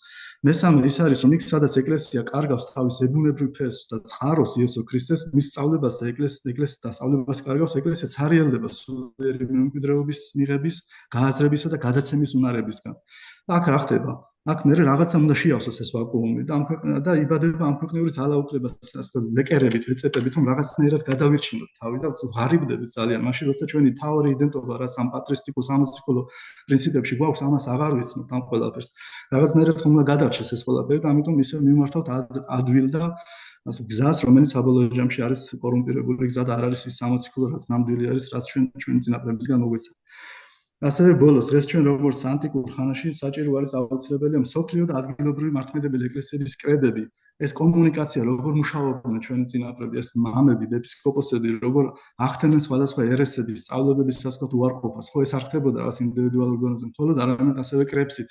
მესამე ის არის, რომ იქ სადაც ეკლესია კარგავს თავის ებუნებრივ ფესვს და წყაროს იესო ქრისტეს, მის სწავლებას და ეკლესიის დასწავლებას კარგავს, ეკლესია ცარიელდება სულიერი მემკვიდრეობის მიღების, გააზრებისა და გადაცემის უნარებისგან. აქ რა ხდება? აქ მე რაღაცა უნდა შეავსოს ეს ვაკუუმი და ამ ქვეყნა და იბადება ამ ქვეყნიური ძალაუფლებას, ასე ლეკერებით, ეწეპებით, რომ რაღაცნაირად გადავირჩინოთ თავი და ღარიბდებით ძალიან. მაშინ როცა ჩვენი თავი იდენტობა, რაც ამ პატრისტიკულ სამოციქულო პრინციპებში გვაქვს, ამას აღარ ვიცნობთ ამ ყველაფერს. რაღაცნაირად ხომ უნდა გადარჩეს ეს ყველაფერი და ამიტომ ისე მივმართავთ ადვილ და ასე გზას, რომელიც საბოლოო ჯამში არის კორუმპირებული გზა და არ არის ის სამოციქულო, რაც ნამდვილი არის, რაც ჩვენი წინაპრებისგან მოგვეცა. ასევე ბოლოს დღეს ჩვენ როგორც ანტიკურ ხანაში საჭირო არის აუცილებელია მსოფლიო და ადგილობრივი მართლმადიდებელი ეკლესიების კრებები. ეს კომუნიკაცია როგორ მუშაობდნენ ჩვენი წინაპრები, ეს მამები, ეპისკოპოსები, როგორ ახდენენ სხვადასხვა ერესების, სწავლებების სასწავლო უარყოფას. ხო, ეს არ ხდებოდა რაღაც ინდივიდუალურ დონეზე მხოლოდ, არამედ ასევე კრებსით.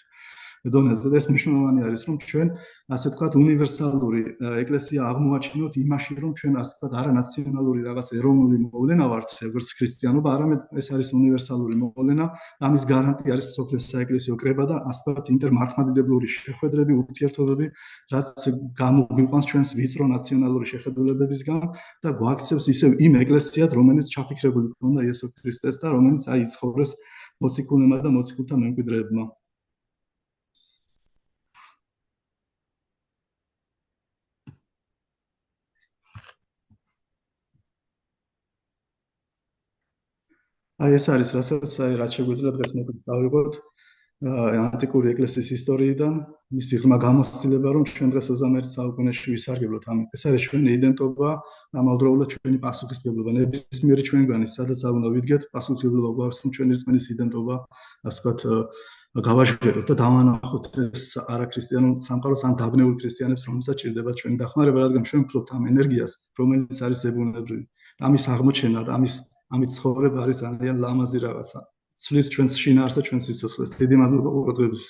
დონეზე ეს მნიშვნელოვანი არის, რომ ჩვენ ასე ვთქვათ უნივერსალური ეკლესია აღმოაჩინოთ იმაში, რომ ჩვენ ასე ვთქვათ არანაციონალური რაღაც ეროვნული მოვლენა ვართ, როგორც ქრისტიანობა, არამედ ეს არის უნივერსალური მოვლენა. ამის გარანტია არის მსოფლიოს საეკლესიო კრება და ასე ვთქვათ ინტერმართლმადიდებლური შეხვედრები, ურთიერთობები, რაც გამოგვიყვანს ჩვენს ვიწრო ნაციონალური შეხედულებებისგან და გვაქცევს ისევ იმ ეკლესიად, რომელიც ჩაფიქრებული ქონდა იესო ქრისტეს და რომელიც აი იცხოვრეს მოციქულმა და მოციქულთა მემკვიდრეებმა. აი ეს არის რასაც რაც შეგვიძლია დღეს მოკლედ წავიღოთ ანტიკური ეკლესიის ისტორიიდან, მისი ღრმა გამოცდილება, რომ ჩვენ დღეს 21 საუკუნეში ვისარგებლოთ ამით. ეს არის ჩვენი იდენტობა, ამავდროულად ჩვენი პასუხისმგებლობა. ნებისმიერი ჩვენგანი, სადაც არ უნდა ვიდგეთ, პასუხისმგებლობა გვაქვს, რომ ჩვენი რწმენის იდენტობა, ასე ვთქვათ, გავაჟღეროთ და დავანახოთ ეს არაქრისტიანულ სამყაროს ან დაბნეულ ქრისტიანებს, რომელსაც ჭირდება ჩვენი დახმარება, რადგან ჩვენ ვფლობთ ამ ენერგიას, რომელიც არის ზებუნებრივი. ამის აღმოჩენა და ამით ცხოვრება არის ძალიან ლამაზი რაღაცა. ცვლის ჩვენს შინაარსს და ჩვენს სიცოცხლეს. დიდი მადლობა ყურადღებისთვის.